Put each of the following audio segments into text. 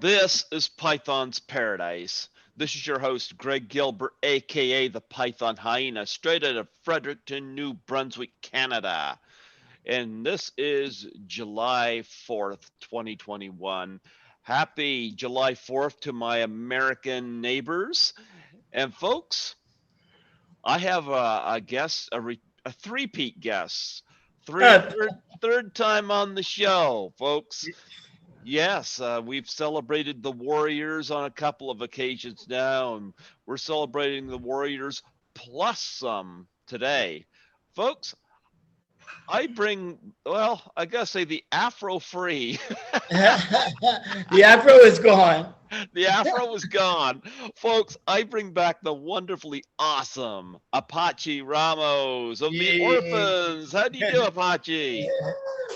This is Python's Paradise. This is your host, Greg Gilbert, aka the Python Hyena, straight out of Fredericton, New Brunswick, Canada. And this is July 4th, 2021. Happy July 4th to my American neighbors. And folks, I have a guest, a three-peat guest. Third time on the show, folks. Yes, we've celebrated the Warriors on a couple of occasions now, and we're celebrating the Warriors plus some today. Folks, I gotta say the Afro-free. The Afro is gone. The Afro is gone. Folks, I bring back the wonderfully awesome Apache Ramos of the Orphans. How do you do, Apache?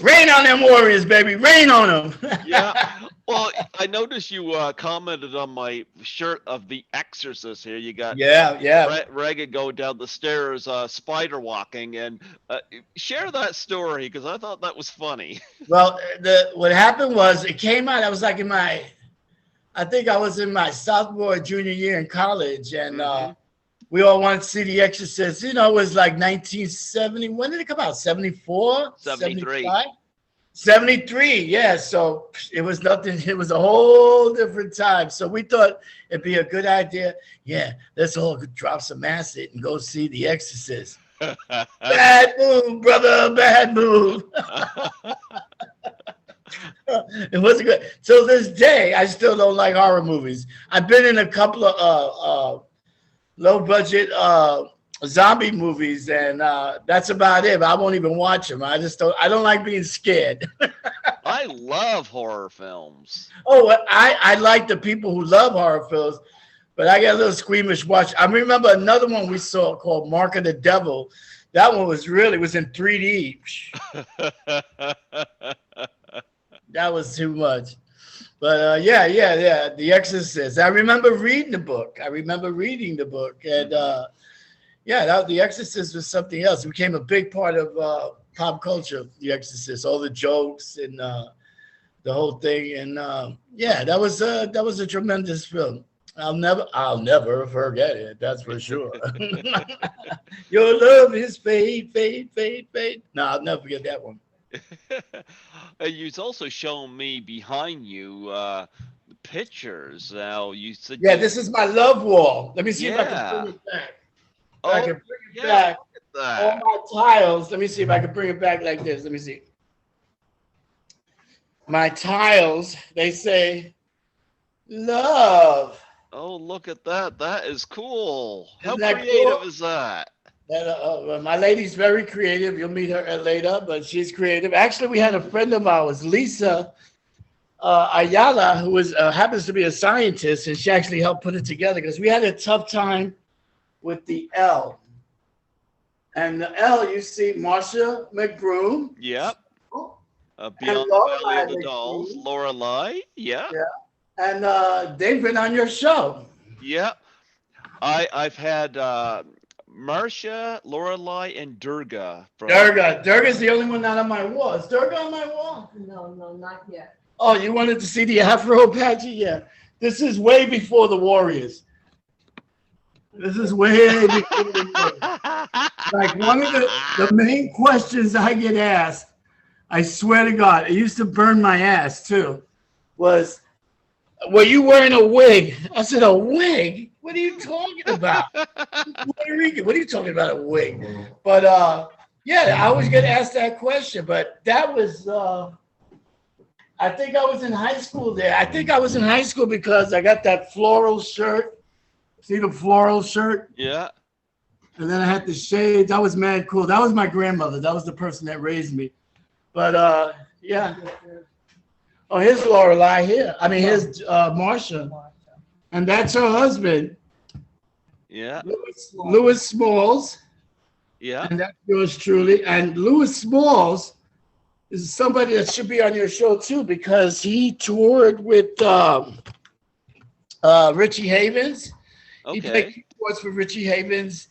Rain on them Warriors, baby. Rain on them. Yeah. Well, I noticed you commented on my shirt of The Exorcist here. You got Regan go down the stairs spider walking, and share that story because I thought that was funny. Well, what happened was it came out. I was like I think I was in my sophomore or junior year in college, and we all wanted to see The Exorcist. You know, it was like 1970. When did it come out? 74? 73. 75? 73, yeah. So it was nothing. It was a whole different time. So we thought it'd be a good idea. Yeah, let's all drop some acid and go see The Exorcist. Bad move, brother. Bad move. It wasn't good. Till this day, I still don't like horror movies. I've been in a couple of low-budget zombie movies, and that's about it. But I won't even watch them. I don't like being scared. I love horror films. Oh, I like the people who love horror films, but I get a little squeamish watch. I remember another one we saw called Mark of the Devil. That one was in 3D. That was too much. But yeah. The Exorcist. I remember reading the book. And The Exorcist was something else. It became a big part of pop culture, The Exorcist, all the jokes and the whole thing. And that was a tremendous film. I'll never forget it. That's for sure. Your love is fade. No, I'll never forget that one. You've also shown me behind you pictures. Now you said this is my love wall. Let me see if I can bring it back. I can bring it back. All my tiles. Let me see if I can bring it back like this. Let me see. My tiles, they say love. Oh, look at that. That is cool. How creative is that? My lady's very creative. You'll meet her later, but she's creative. Actually, we had a friend of ours, Lisa Ayala, who happens to be a scientist, and she actually helped put it together because we had a tough time with the L. And the L, you see Marsha McBroom. Yep. Beyond the Valley of the Dolls. Lorelei. Yeah. And they've been on your show. Yeah. I've had Marsha, Lorelei, and Durga. Durga's the only one not on my wall. Is Durga on my wall? No, not yet. Oh, you wanted to see the Afro Apache? Yeah. This is way before the Warriors. This is way before the Warriors. Like one of the main questions I get asked, I swear to God, it used to burn my ass too, was, were you wearing a wig? I said, a wig? What are you talking about? Puerto Rican, what are you talking about, a wig? But I always get asked that question. But that was, I think I was in high school there. I think I was in high school because I got that floral shirt. See the floral shirt? Yeah. And then I had the shades. That was mad cool. That was my grandmother. That was the person that raised me. But yeah. Oh, here's Lorelei here. I mean, here's Marsha. And that's her husband. Yeah. Louis Smalls. Yeah. And that's yours truly. And Louis Smalls is somebody that should be on your show too because he toured with Richie Havens. Okay. He played keyboards for Richie Havens.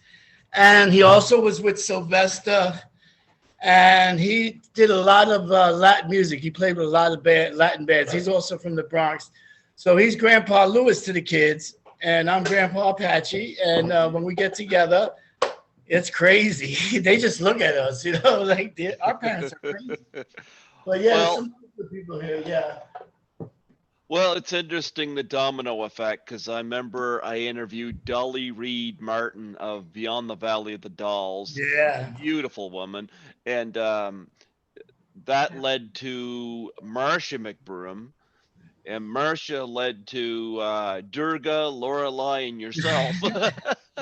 And he also was with Sylvester. And he did a lot of Latin music. He played with a lot of Latin bands. He's also from the Bronx. So he's Grandpa Lewis to the kids, and I'm Grandpa Apache. And when we get together, it's crazy. They just look at us, like our parents are crazy. But yeah, there's Well, some good people here. Yeah. well, it's interesting the domino effect because I remember I interviewed Dolly Reed Martin of Beyond the Valley of the Dolls, Yeah. beautiful woman, and that led to Marcia McBroom, and Marcia led to Durga, Lorelei, and yourself.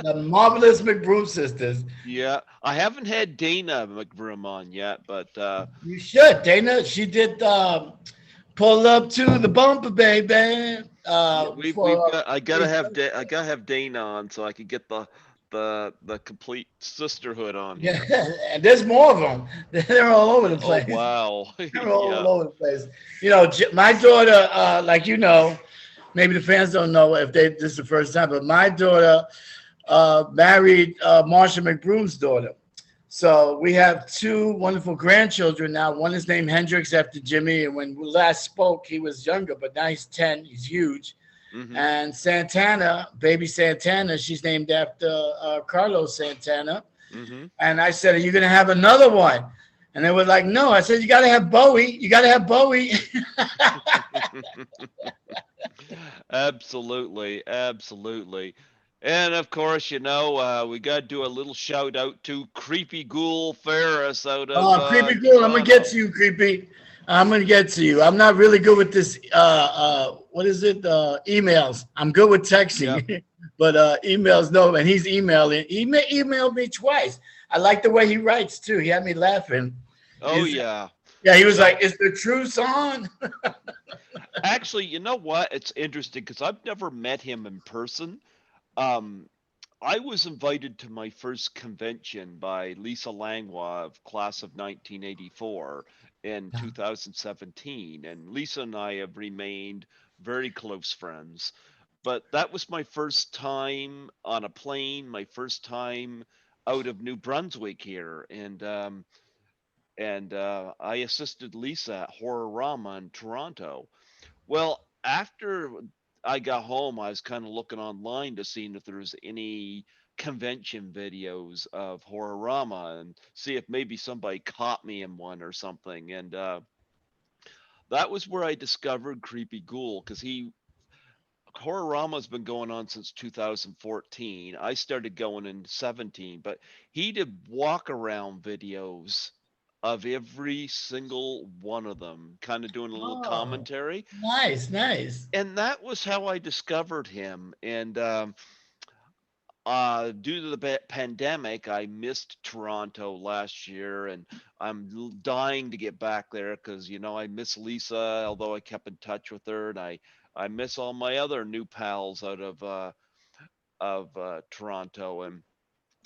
The marvelous McBroom sisters. Yeah, I haven't had Dana McBroom on yet, but You should, Dana. She did pull up to the bumper, baby. yeah, we've For got I gotta have Dana on so I could get the complete sisterhood on yeah, here. and there's more of them. They're all over the Oh place. wow, They're all yeah. over the place. My daughter, like maybe the fans don't know if this is the first time, but my daughter married Marsha McBroom's daughter. So we have two wonderful grandchildren now. One is named Hendrix after Jimmy, and when we last spoke, he was younger, but now he's 10. He's huge. Hmm. And Santana, baby Santana, she's named after Carlos Santana. Hmm. And I said, "Are you going to have another one?" And they were like, "No." I said, "You got to have Bowie. You got to have Bowie." Absolutely, absolutely. And of course, we got to do a little shout out to Creepy Ghoul Ferris out of Creepy Ghoul, I'm gonna get Toronto. to you, Creepy. I'm gonna get to you. I'm not really good with this. What is it? Emails. I'm good with Yep. texting, but emails no. And he's emailing. He emailed me twice. I like the way he writes too. He had me laughing. Oh yeah. Yeah, he was So like, "Is the truth on?" actually, you know what? It's interesting because I've never met him in person. Um, I was invited to my first convention by Lisa Langlois of class of 1984 in 2017, and Lisa and I have remained very close friends. But that was my first time on a plane, my first time out of New Brunswick here, and I assisted Lisa at Horrorama in Toronto. Well, after I got home, I was kind of looking online to see if there was any convention videos of Horrorama and see if maybe somebody caught me in one or something. And that was where I discovered Creepy Ghoul because Horrorama's been going on since 2014. I started going in 17, but he did walk around videos of every single one of them, kind of doing a little Oh, commentary. nice, nice. And that was how I discovered him. And due to the pandemic, I missed Toronto last year, and I'm dying to get back there because I miss Lisa, although I kept in touch with her, and I miss all my other new pals out of Toronto, and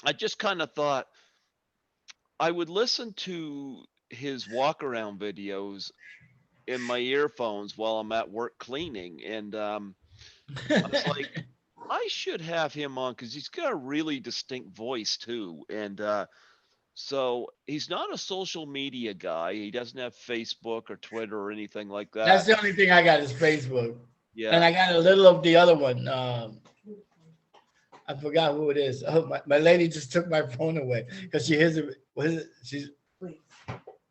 I just kind of thought I would listen to his walk around videos in my earphones while I'm at work cleaning, and I was like, I should have him on because he's got a really distinct voice too. And so he's not a social media guy. He doesn't have Facebook or Twitter or anything like That's that. the only thing I got is Facebook, and Yeah. I got a little of the other one. I forgot who it is. Oh, my lady just took my phone away because she hears it. What is it?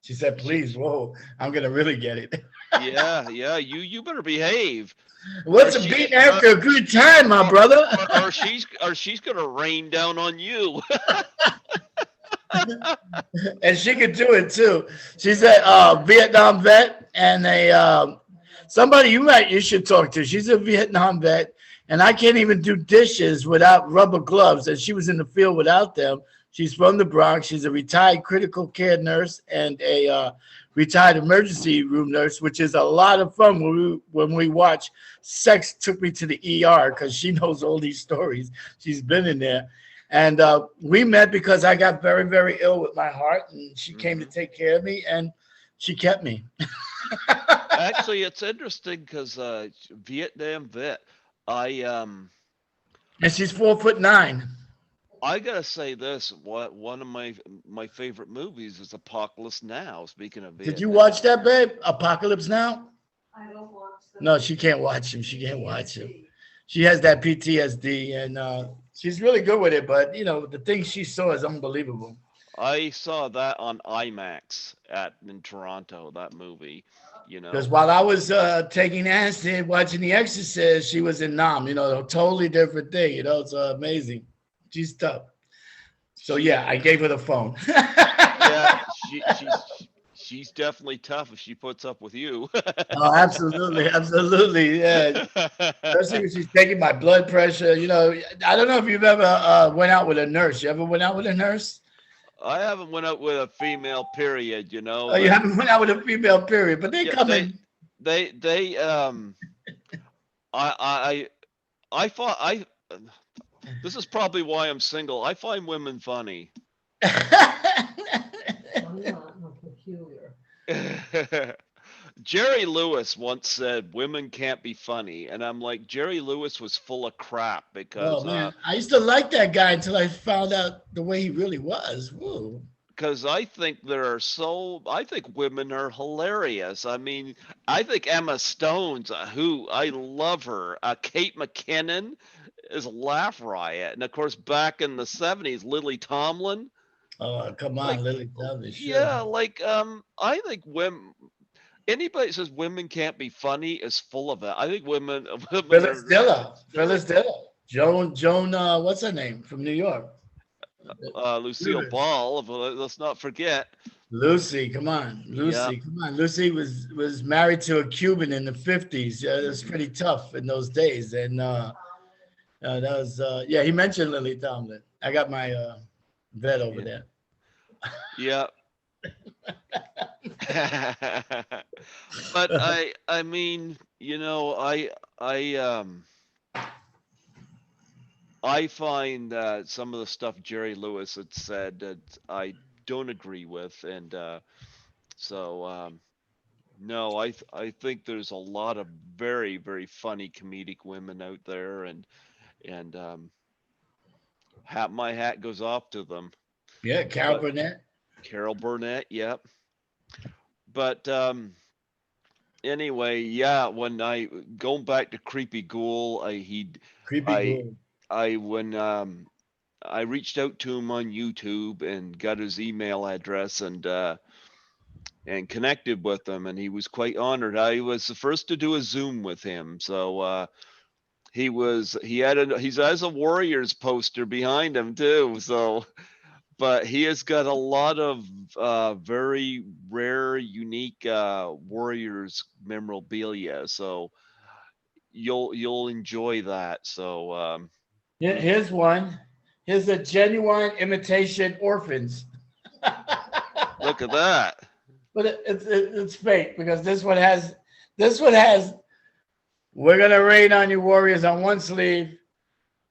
She said, "Please, whoa, I'm gonna really get it." Yeah, yeah. You better behave. Or What's a she beat after a good time, my brother? or she's gonna rain down on you. And she could do it too. She's a Vietnam vet, and somebody you should talk to. She's a Vietnam vet, and I can't even do dishes without rubber gloves. And she was in the field without them. She's from the Bronx. She's a retired critical care nurse and a retired emergency room nurse, which is a lot of fun when we watch Sex Took Me to the ER because she knows all these stories. She's been in there. And we met because I got very, very ill with my heart, and she came to Hmm. take care of me, and she kept me. Actually, it's interesting because Vietnam vet. I And she's 4'9". I gotta say this. What one of my favorite movies is Apocalypse Now. Speaking of Did you watch Vietnam, that, babe? Apocalypse Now? No, she can't watch him. She can't watch him. She has that PTSD, and she's really good with it. But the things she saw is unbelievable. I saw that on IMAX in Toronto. That movie, you Because know. while I was taking acid, watching The Exorcist, she was in Nam. A totally different thing. It's amazing. She's tough. So She, yeah, I gave her the phone. yeah, she's definitely tough if she puts up with you. Oh, absolutely, absolutely. Yeah. Especially when she's taking my blood pressure. I don't know if you've ever went out with a nurse. You ever went out with a nurse? I haven't went out with a female period, Oh, you haven't went out with a female period, but they yeah, come in. they I find I this is probably why I'm single. I find women funny. I'm not. I'm peculiar. Jerry Lewis once said women can't be funny, and I'm like, Jerry Lewis was full of crap Oh because man, I used to like that guy until I found out the way he really was. Whoa. I think I think women are hilarious. I mean, I think Emma Stone's who I love her. Kate McKinnon is a laugh riot, and of course back in the '70s, Lily Tomlin. Oh, come Like, on, Lily, tell me, sure. yeah, like I think women. Anybody that says women can't be funny is full of it. I think women Phyllis are Diller, Phyllis Diller, Joan, what's her name from New York? Lucille Ball. Let's not forget. Lucy, come on, Yeah, Lucy, come on. Lucy was married to a Cuban in the 50s. Yeah, it was pretty tough in those days, and that was yeah. He mentioned Lily Tomlin. I got my vet over there. yeah. But I mean, I find that some of the stuff Jerry Lewis had said that I don't agree with, and so no, I think there's a lot of very very funny comedic women out there, and my hat goes off to them. Yeah, Carol But Burnett. Carol Burnett, yep. But anyway, yeah, when I going back to Creepy Ghoul, Creepy I Ghoul. when I reached out to him on YouTube and got his email address and connected with him, and he was quite honored. I was the first to do a Zoom with him, so he has a Warriors poster behind him too. So, but he has got a lot of very rare, unique Warriors memorabilia. So you'll enjoy that. So Here's one. Here's a genuine imitation orphans. look at that. But it's fake because this one has we're gonna rain on you Warriors on one sleeve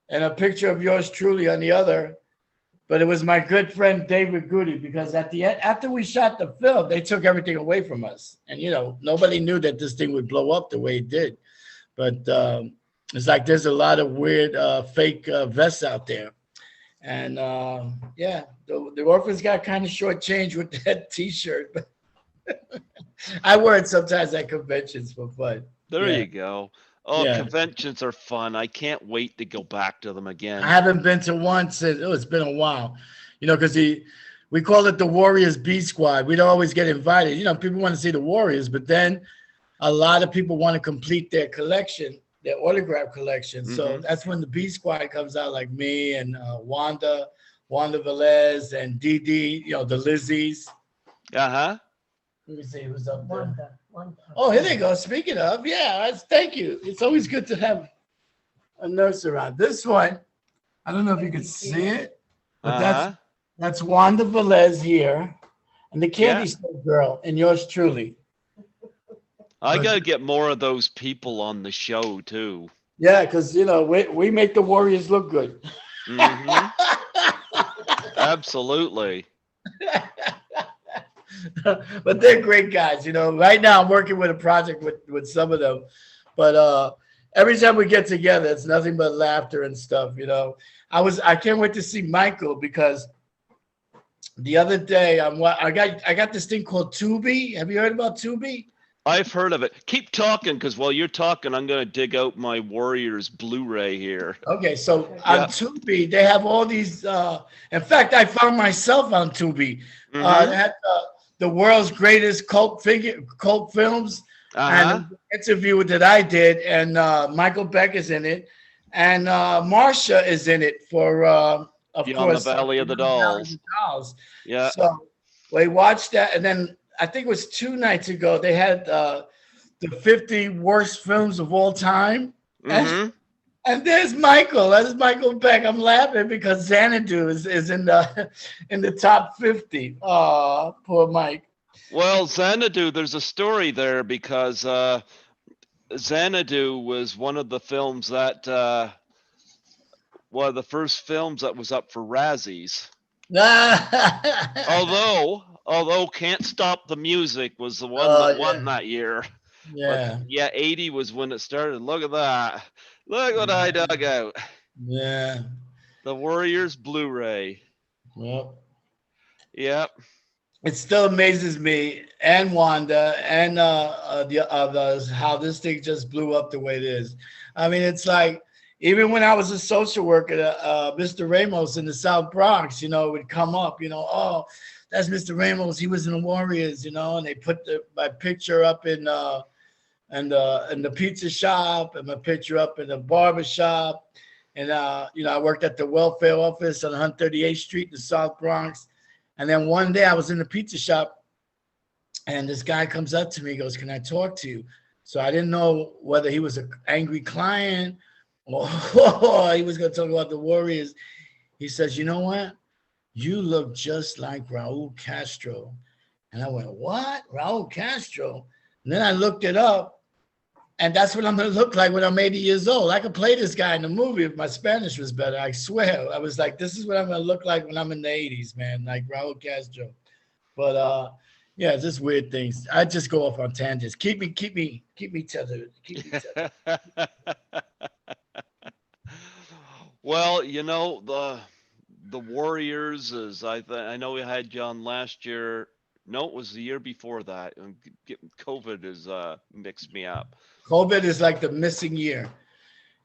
and a picture of yours truly on the other. But it was my good friend David Goody because at the end, after we shot the film, they took everything away from us, and nobody knew that this thing would blow up the way it did. But it's like there's a lot of weird fake vests out there, and yeah, the orphans got kind of shortchanged with that T-shirt, but I wear it sometimes at conventions for fun. There Yeah, you go. Oh, yeah. conventions are fun. I can't wait to go back to them I again. haven't been to one since it's been a while, because we call it the Warriors B Squad. We don't always get invited. People want to see the Warriors, but then a lot of people want to complete their collection, their autograph collection. So that's when the B Squad comes out, like me and Wanda Velez and Dee Dee, the Lizzies. Uh-huh. Let me see who's up there. Wanda. Oh, here they go. Speaking of, yeah, thank you. It's always good to have a nurse around. This one, I don't know if you can see it, but Uh-huh. that's Wanda Velez here, and the Candy Yeah. Store Girl, and yours truly. I But- gotta get more of those people on the show too. Yeah, because we make the Warriors look good. Hmm. Absolutely. But they're great guys. Right now I'm working with a project with some of them, but every time we get together, it's nothing but laughter and stuff. I can't wait to see Michael because the other day I got this thing called Tubi. Have you heard about Tubi? I've heard of it. Keep talking, because while you're talking, I'm going to dig out my Warriors Blu-ray here. Okay, so on Yeah. Tubi, they have all these. In fact, I found myself on Tubi. Mm-hmm. They had the world's greatest cult films, and Uh-huh. an interview that I did, and Michael Beck is in it, and Marsha is in it for, of Beyond the course, Valley of the Beyond Valley of Dolls. the Dolls. Yeah. So we watched that, and then I think it was 2 nights ago they had the 50 worst films of all time. Mm-hmm. And there's Michael. That's Michael Beck. I'm laughing because Xanadu is in the top 50. Oh, poor Mike. Well, Xanadu, there's a story there because Xanadu was one of the films that one of the first films that was up for Razzies. Although Can't Stop the Music was the one that won that year. Yeah. But yeah, 80 was when it started. Look at that. Look what I dug out. Yeah. The Warriors Blu-ray. Well, Yep. it still amazes me and Wanda and the others how this thing just blew up the way it is. I mean, it's like even when I was a social worker, Mr. Ramos in the South Bronx, would come up, oh, that's Mr. Ramos. He was in the Warriors, and they put my picture up in the pizza shop and my picture up in the barber shop. And, I worked at the welfare office on 138th Street in the South Bronx. And then one day I was in the pizza shop and this guy comes up to me, goes, "Can I talk to you?" So I didn't know whether he was an angry client or he was going to talk about the Warriors. He says, "You know what? You look just like Raul Castro." And I went, "What? Raul Castro?" And then I looked it up. And that's what I'm going to look like when I'm 80 years old. I could play this guy in the movie if my Spanish was better. I swear. I was like, this is what I'm going to look like when I'm in the 80s, man, like Raul Castro. But, yeah, just weird things. I just go off on tangents. Keep me tethered. Keep me tethered. Well, the Warriors is I know we had you on last year. No, it was the year before that. COVID has mixed me up. COVID is like the missing year.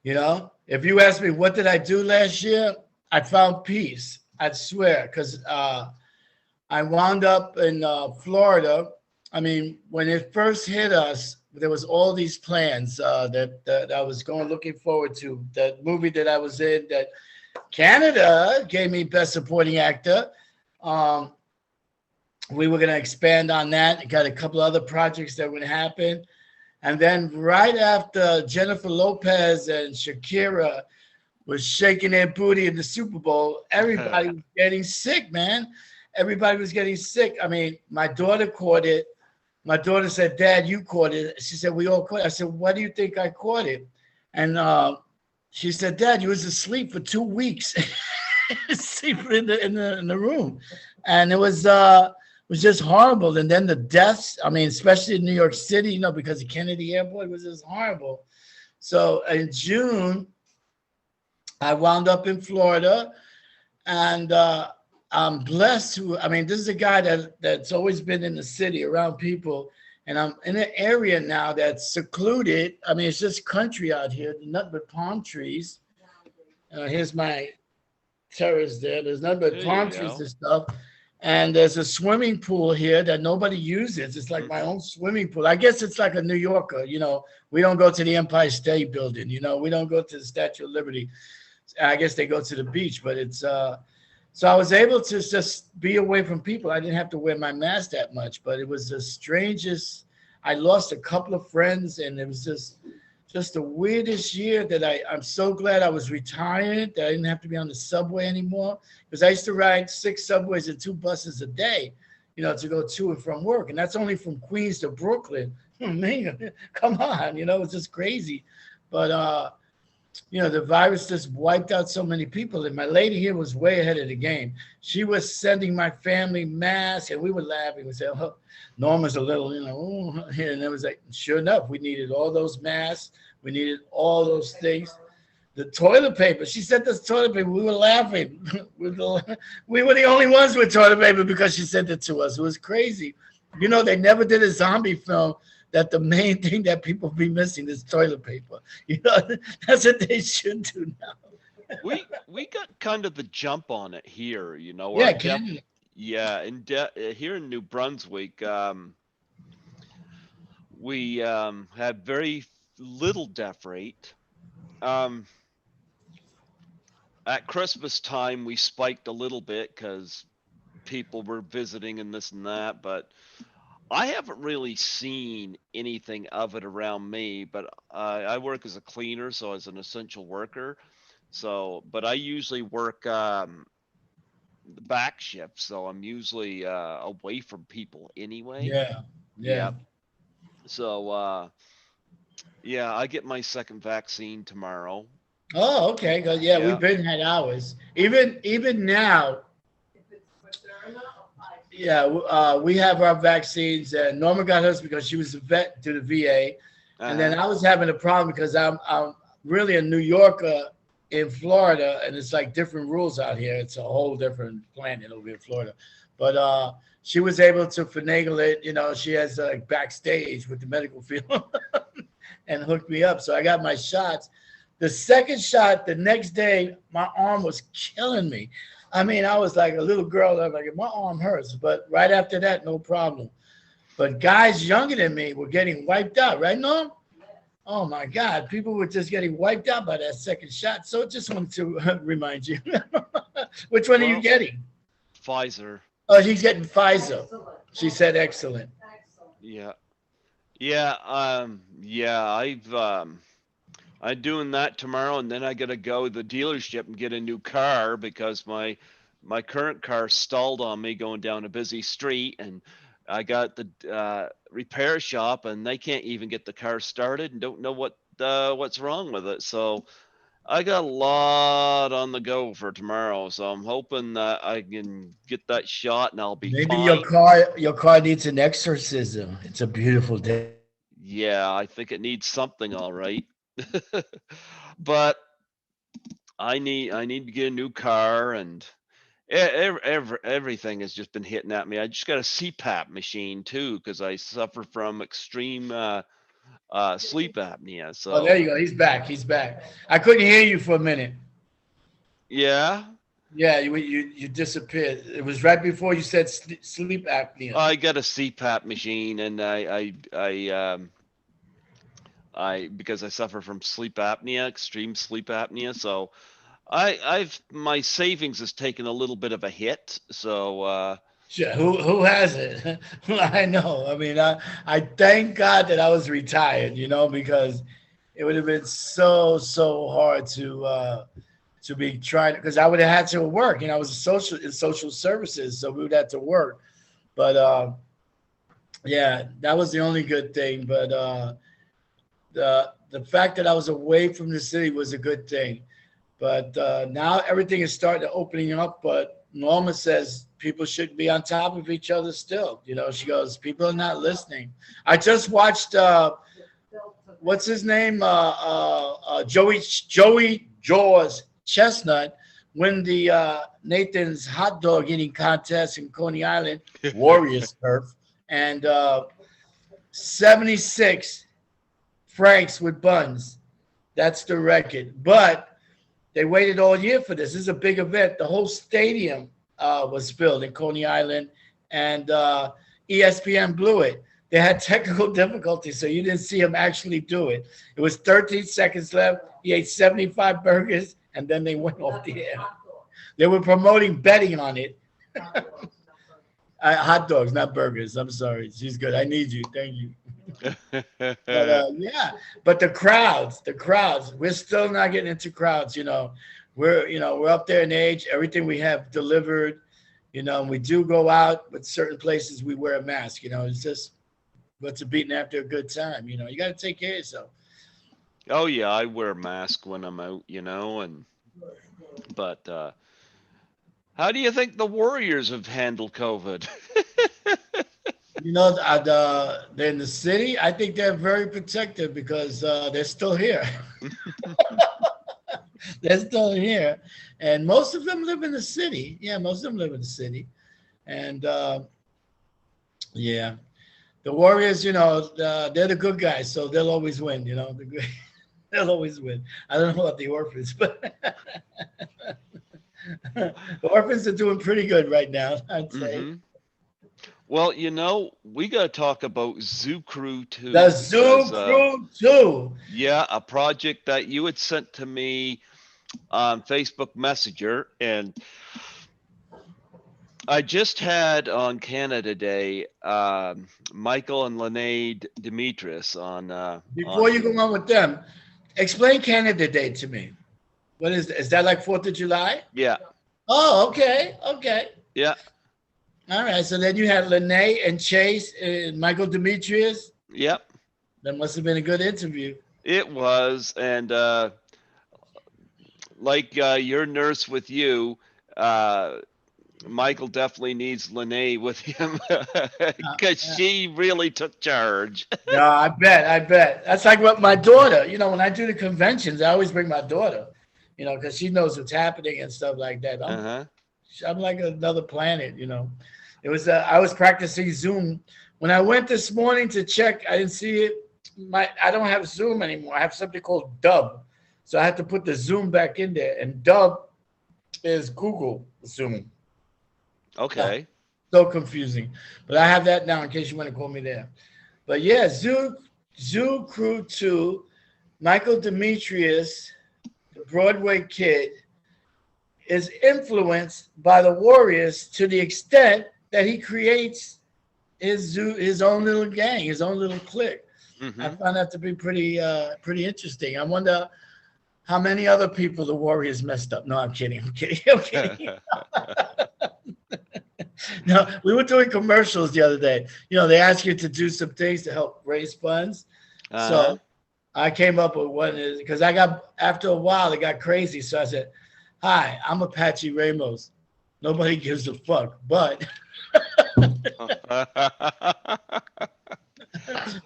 If you ask me, what did I do last year? I found peace. I swear, because I wound up in Florida. I mean, when it first hit us, there was all these plans that I was looking forward to. That movie that I was in, that Canada gave me Best Supporting Actor. We were going to expand on that. Got a couple other projects that would happen. And then right after Jennifer Lopez and Shakira was shaking their booty in the Super Bowl, everybody was getting sick, man. Everybody was getting sick. I mean, my daughter caught it. My daughter said, "Dad, you caught it." She said, "We all caught it." I said, "Why do you think I caught it?" And she said, "Dad, you was asleep for 2 weeks." Sleeping in the room. And it was just horrible. And then the deaths, I mean, especially in New York City, because of Kennedy Airport, it was just horrible. So in June, I wound up in Florida, and I'm blessed this is a guy that's always been in the city around people, and I'm in an area now that's secluded. I mean, it's just country out here, nothing but palm trees. Here's my terrace there. There's nothing but palm trees and stuff. And there's a swimming pool here that nobody uses. It's like my own swimming pool. I guess it's like a New Yorker, we don't go to the Empire State Building, we don't go to the Statue of Liberty. I guess they go to the beach, but it's, so I was able to just be away from people. I didn't have to wear my mask that much, but it was the strangest. I lost a couple of friends, and it was just the weirdest year that I'm so glad I was retired, that I didn't have to be on the subway anymore, because I used to ride 6 subways and 2 buses a day, to go to and from work. And that's only from Queens to Brooklyn. Man, come on, it's just crazy. But, the virus just wiped out so many people. And my lady here was way ahead of the game. She was sending my family masks, and we were laughing. We said, "Oh, Norma's a little, and it was like, sure enough, we needed all those masks. We needed all those things. The toilet paper. She said this toilet paper. We were laughing. We were the only ones with toilet paper because she sent it to us. It was crazy. They never did a zombie film that the main thing that people be missing is toilet paper. That's what they should do now. We got kind of the jump on it here, Yeah, Canada. Here in New Brunswick, we had very little death rate. Um, at Christmas time, we spiked a little bit because people were visiting and this and that, but I haven't really seen anything of it around me. But I work as a cleaner, so as an essential worker. So, but I usually work the back shift, so I'm usually away from people anyway. Yeah. Yep. So, yeah, I get my second vaccine tomorrow. Oh, okay. Good. Yeah, we've Yeah. been had ours. Even now, yeah, we have our vaccines. And Norma got hers because she was a vet to the VA, and then Uh-huh. I was having a problem because I'm really a New Yorker in Florida, and it's like different rules out here. It's a whole different planet over in Florida. But she was able to finagle it. She has backstage with the medical field and hooked me up. So I got my shots. The second shot, the next day, my arm was killing me. I mean, I was like a little girl. I was like, my arm hurts. But right after that, no problem. But guys younger than me were getting wiped out, right, Norm? Oh my God, people were just getting wiped out by that second shot. So just wanted to remind you. Which one are you Well, getting? Pfizer. Oh, she's getting Pfizer. She said excellent. Yeah. Yeah, I'm doing that tomorrow, and then I gotta go to the dealership and get a new car because my current car stalled on me going down a busy street, and I got the repair shop, and they can't even get the car started and don't know what's wrong with it. So I got a lot on the go for tomorrow. So I'm hoping that I can get that shot and I'll be Maybe fine. your car needs an exorcism. It's a beautiful day. Yeah, I think it needs something, all right. But I need to get a new car, and everything has just been hitting at me. I just got a CPAP machine too because I suffer from extreme sleep apnea. Oh, there So you go. He's back. He's back. I couldn't hear you for a minute. yeah, Yeah, you disappeared. It was right before you said sleep apnea. I got a CPAP machine, and I because I suffer from sleep apnea, extreme sleep apnea. So I've my savings has taken a little bit of a hit. So Sure. Who has it? I know. I mean, I thank God that I was retired. Because it would have been so hard to be trying because I would have had to work. I was in social services, so we would have to work. But yeah, that was the only good thing. But the fact that I was away from the city was a good thing. But now everything is starting to opening up. But Norma says people should be on top of each other still. She goes, people are not listening. I just watched what's his name? Joey Jaws Chestnut win the Nathan's hot dog eating contest in Coney Island, Warriors turf, and 76 francs with buns. That's the record. But they waited all year for this. This is a big event. The whole stadium was filled in Coney Island, and ESPN blew it. They had technical difficulties, so you didn't see him actually do it. It was 13 seconds left. He ate 75 burgers, and then they went off the air. They were promoting betting on it. Hot dogs, not burgers. I'm sorry. She's good. I need you. Thank you. But yeah, but the crowds, we're still not getting into crowds. We're up there in age. Everything we have delivered. And we do go out, but certain places we wear a mask. It's just what's a beating after a good time. You got to take care of yourself. Oh yeah, I wear a mask when I'm out, but how do you think the Warriors have handled COVID? They're in the city. I think they're very protective because they're still here. They're still here, and most of them live in the city. Yeah, most of them live in the city, and yeah. The Warriors, they're the good guys, so they'll always win. They'll always win. I don't know about the Orphans, but the Orphans are doing pretty good right now, I'd say. Mm-hmm. Well, we got to talk about Zoo Crew 2. The Zoo Crew 2. Yeah, a project that you had sent to me on Facebook Messenger. And I just had on Canada Day, Michael and Lene Demetrius on. Before you go on with them, explain Canada Day to me. What is that? Is that like 4th of July? Yeah. Oh, okay. Okay. Yeah. All right. So then you had Lene and Chase and Michael Demetrius. Yep. That must have been a good interview. It was. And like your nurse with you, Michael definitely needs Lene with him because she really took charge. Yeah, I bet. That's like what my daughter, when I do the conventions, I always bring my daughter, because she knows what's happening and stuff like that. I'm like another planet, It was, I was practicing Zoom. When I went this morning to check, I didn't see it. I don't have Zoom anymore. I have something called Dub. So I had to put the Zoom back in there. And Dub is Google Zoom. Okay. So confusing. But I have that now in case you want to call me there. But yeah, Zoo Crew 2, Michael Demetrius, the Broadway kid, is influenced by the Warriors to the extent that he creates his own little gang, his own little clique. Mm-hmm. I found that to be pretty interesting. I wonder how many other people the Warriors messed up. No, I'm kidding. No, we were doing commercials the other day. They ask you to do some things to help raise funds. So I came up with one because after a while, it got crazy. So I said, "Hi, I'm Apache Ramos. Nobody gives a fuck, but."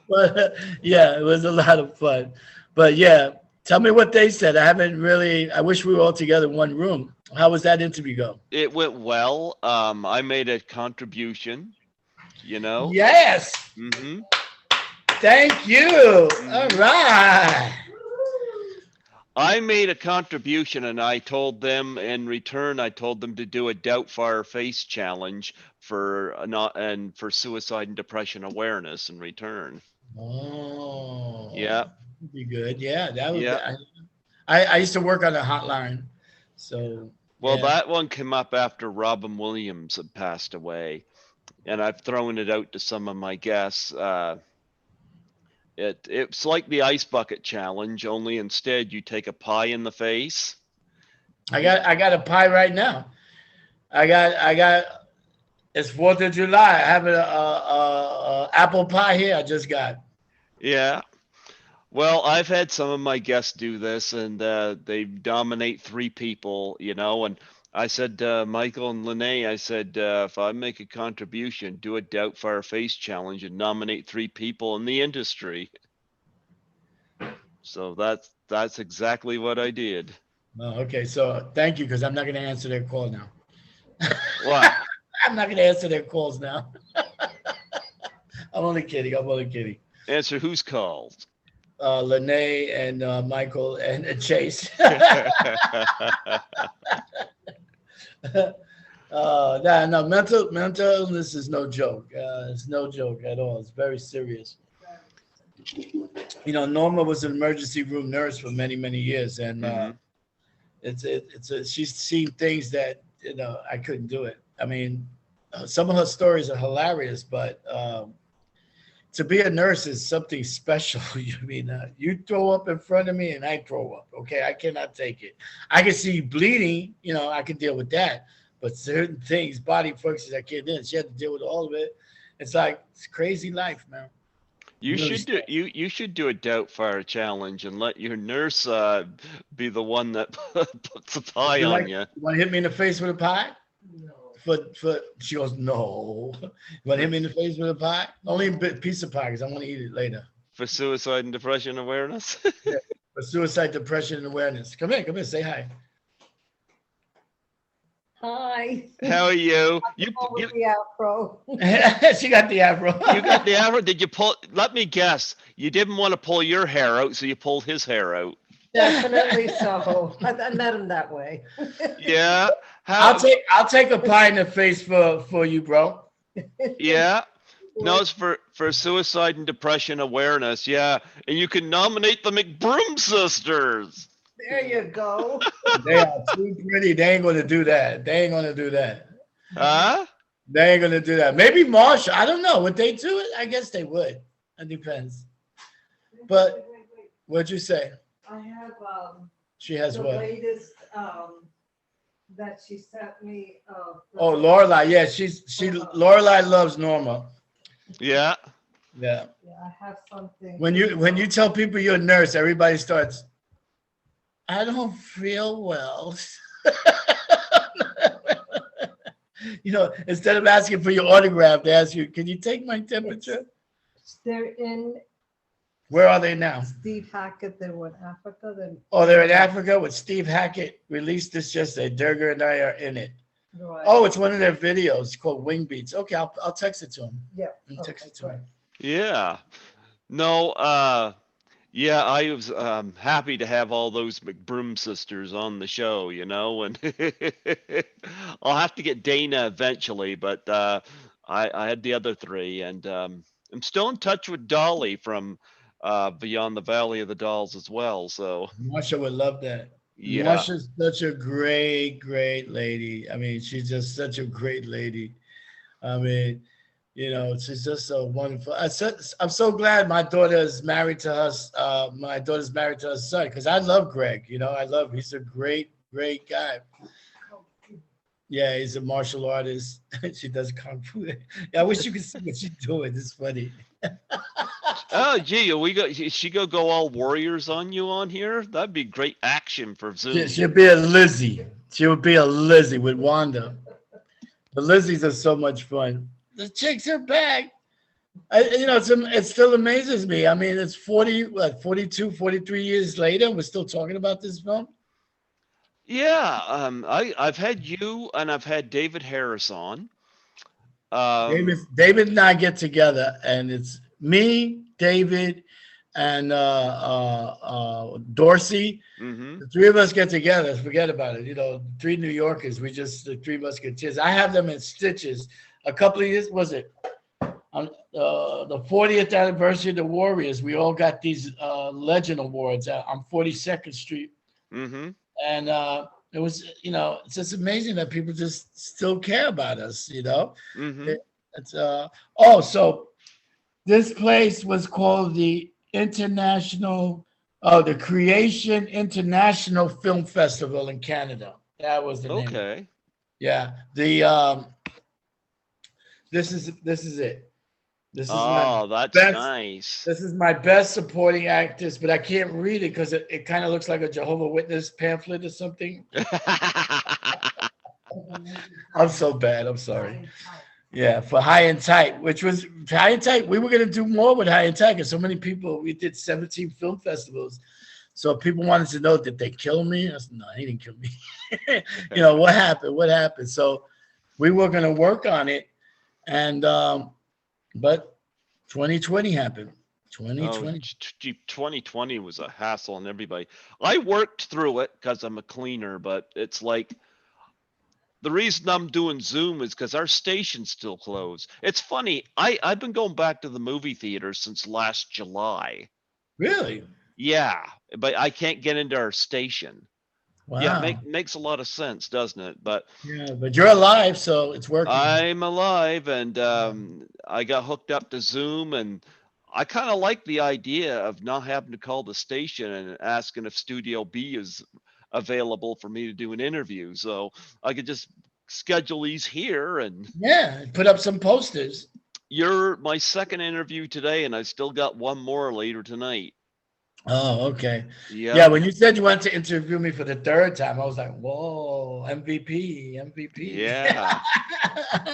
But yeah, it was a lot of fun. But yeah, tell me what they said. I wish we were all together in one room. How was that interview go? It went well. I made a contribution, Yes. Mm-hmm. Thank you. All right. I made a contribution, and I told them in return, to do a Doubtfire Face challenge for suicide and depression awareness in return. Oh. Yeah. That'd be good. Yeah, that would. Yeah. I used to work on a hotline, so. Well, yeah. that one came up after Robin Williams had passed away, and I've thrown it out to some of my guests. It's like the ice bucket challenge, only instead you take a pie in the face. I got a pie right now. I got. It's 4th of July. I have a apple pie here. I just got. Yeah. Well, I've had some of my guests do this, and they dominate 3 people, and I said to Michael and Lene, I said, if I make a contribution, do a Doubtfire Face challenge and nominate 3 people in the industry. So that's exactly what I did. Oh, okay. So thank you, because I'm not going to answer their call now. What? I'm not going to answer their calls now. I'm only kidding. Answer who's called? Lene and Michael and Chase. No, mental illness is no joke. It's no joke at all. It's very serious. Norma was an emergency room nurse for many, many years, and she's seen things that I couldn't do it. I mean, some of her stories are hilarious, but to be a nurse is something special. You throw up in front of me and I throw up. Okay, I cannot take it. I can see you bleeding. I can deal with that. But certain things, body functions, I can't do. She had to deal with all of it. It's crazy life, man. You should do a Doubtfire challenge and let your nurse be the one that puts the pie on you. You want to hit me in the face with a pie? No. She goes, no. You want to hit me in the face with a pie? Only a piece of pie, because I want to eat it later. For suicide and depression awareness? Yeah, for suicide, depression, and awareness. Come here, say hi. Hi. How are you? Oh, with the afro. She got the afro. You got the arrow? Did you pull? Let me guess. You didn't want to pull your hair out, so you pulled his hair out. Definitely so. I met him that way. Yeah. I'll How? take a pie in the face for you, bro. Yeah. No, it's for suicide and depression awareness. Yeah, and you can nominate the McBroom sisters. There you go. They are too pretty. They ain't gonna do that. They ain't gonna do that. Huh? They ain't gonna do that. Maybe Marsha. I don't know. Would they do it? I guess they would. It depends. But what'd you say? I have She has the what? latest that she sent me. Oh, Lorelai. Yeah, Lorelai loves Norma. Yeah. Yeah. Yeah, I have something. When you tell people you're a nurse, everybody starts. I don't feel well. Instead of asking for your autograph, they ask you, "Can you take my temperature?" They're in Where are they now? Steve Hackett. They were in Africa. Then They're in Africa with Steve Hackett. Released this yesterday. Durga and I are in it. right. Oh, it's one of their videos called Wing Beats. Okay, I'll text it to him. Yeah. I'll text it to him. Yeah. No. Yeah, I was happy to have all those McBroom sisters on the show, and I'll have to get Dana eventually, but I had the other three, and I'm still in touch with Dolly from Beyond the Valley of the Dolls as well. So Marsha would love that. yeah, Marsha's such a great, great lady. I mean, she's just such a great lady. I mean, she's just so wonderful. I'm so glad my daughter is married to us. My daughter's married to her son because I love Greg. He's a great, great guy. Yeah, he's a martial artist. She does kung fu. Yeah, I wish you could see what she's doing. It's funny. oh gee, she go all warriors on you on here? That'd be great action for Zoom. She'll be a Lizzie. She would be a Lizzie with Wanda. The Lizzies are so much fun. The chicks are back. It still amazes me. I mean, it's 42, 43 years later. We're still talking about this film. Yeah, I've had you and I've had David Harris on. David and I get together, and it's me, David, and Dorsey. Mm-hmm. The three of us get together. Forget about it. Three New Yorkers. The three musketeers. I have them in stitches. A couple of years, was it? On the 40th anniversary of the Warriors, we all got these Legend Awards on 42nd Street. Mm-hmm. And it was, it's just amazing that people just still care about us, Mm-hmm. So this place was called the the Creation International Film Festival in Canada. That was the name. Okay. Yeah. This is it. This is that's best, nice. This is my best supporting actress, but I can't read it because it kind of looks like a Jehovah's Witness pamphlet or something. I'm so bad. I'm sorry. Yeah, for High and Tight, which was High and Tight. We were going to do more with High and Tight because so many people, we did 17 film festivals. So people wanted to know, did they kill me? I said, no, he didn't kill me. What happened? What happened? So we were going to work on it. And, but 2020 happened. 2020. 2020 was a hassle on everybody. I worked through it because I'm a cleaner, but it's like the reason I'm doing Zoom is because our station's still closed. It's funny. I've been going back to the movie theater since last July. Really? Yeah, but I can't get into our station. Wow. Yeah, makes a lot of sense, doesn't it? But yeah, but you're alive, so it's working. I'm alive, and I got hooked up to Zoom, and I kind of like the idea of not having to call the station and asking if Studio B is available for me to do an interview. So I could just schedule these here, and put up some posters. You're my second interview today, and I still got one more later tonight. Oh, okay. Yeah. When you said you wanted to interview me for the third time, I was like, whoa, MVP. Yeah,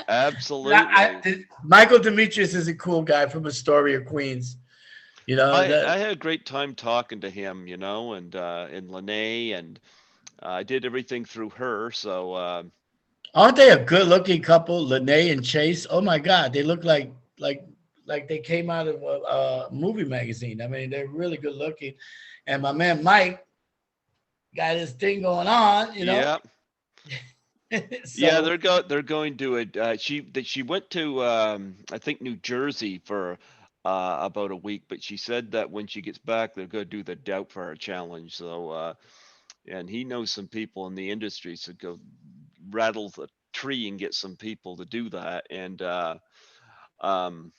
absolutely. Michael Demetrius is a cool guy from Astoria, Queens. I had a great time talking to him, and Lene, and I did everything through her. So Aren't they a good-looking couple, Lene and Chase? Oh my God, they look like they came out of a movie magazine. I mean, they're really good-looking. And my man Mike got his thing going on, you know. Yeah. Yeah, So they're going to it. She went to I think New Jersey for about a week, but she said that when she gets back, they're going to do the Doubtfire challenge. So and he knows some people in the industry, so go rattle the tree and get some people to do that. And um,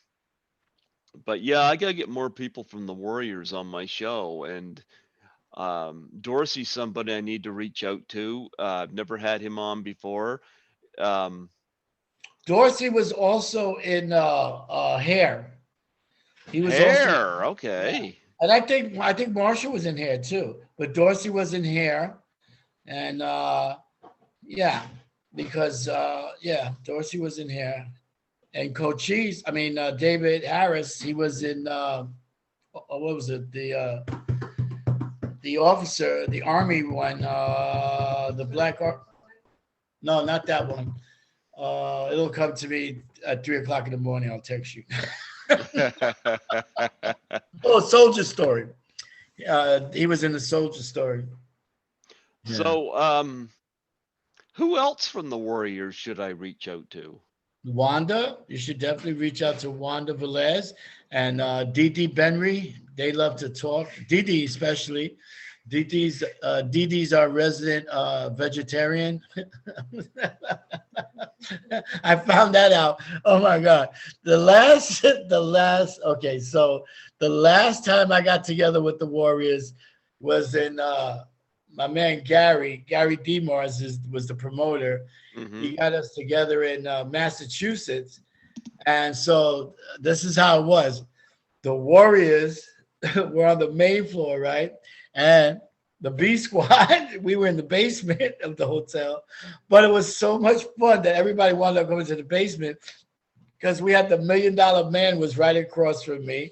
but yeah, I gotta get more people from the Warriors on my show. And Dorsey's somebody I need to reach out to. I've never had him on before. Um, Dorsey was also in Hair. He was also, Hair, yeah. okay. And I think Marshall was in Hair too, but Dorsey was in Hair, and yeah, because yeah, Dorsey was in Hair, and Cochise, I mean David Harris, he was in what was it, the officer, the army one, the no, not that one. It'll come to me at 3 o'clock in the morning. I'll text you. Oh, Soldier Story. He was in the Soldier Story. Yeah. So, who else from the Warriors should I reach out to? Wanda, you should definitely reach out to Wanda Velez and Dee Benry. They love to talk. Dee especially. Didi's our resident vegetarian. I found that out. Oh my God. Okay, so the last time I got together with the Warriors was in my man Gary DeMars was the promoter. Mm-hmm. He got us together in Massachusetts. And so this is how it was. The Warriors were on the main floor, right? And the B squad, we were in the basement of the hotel, but it was so much fun that everybody wanted to go into the basement because we had the $1 Million Man was right across from me.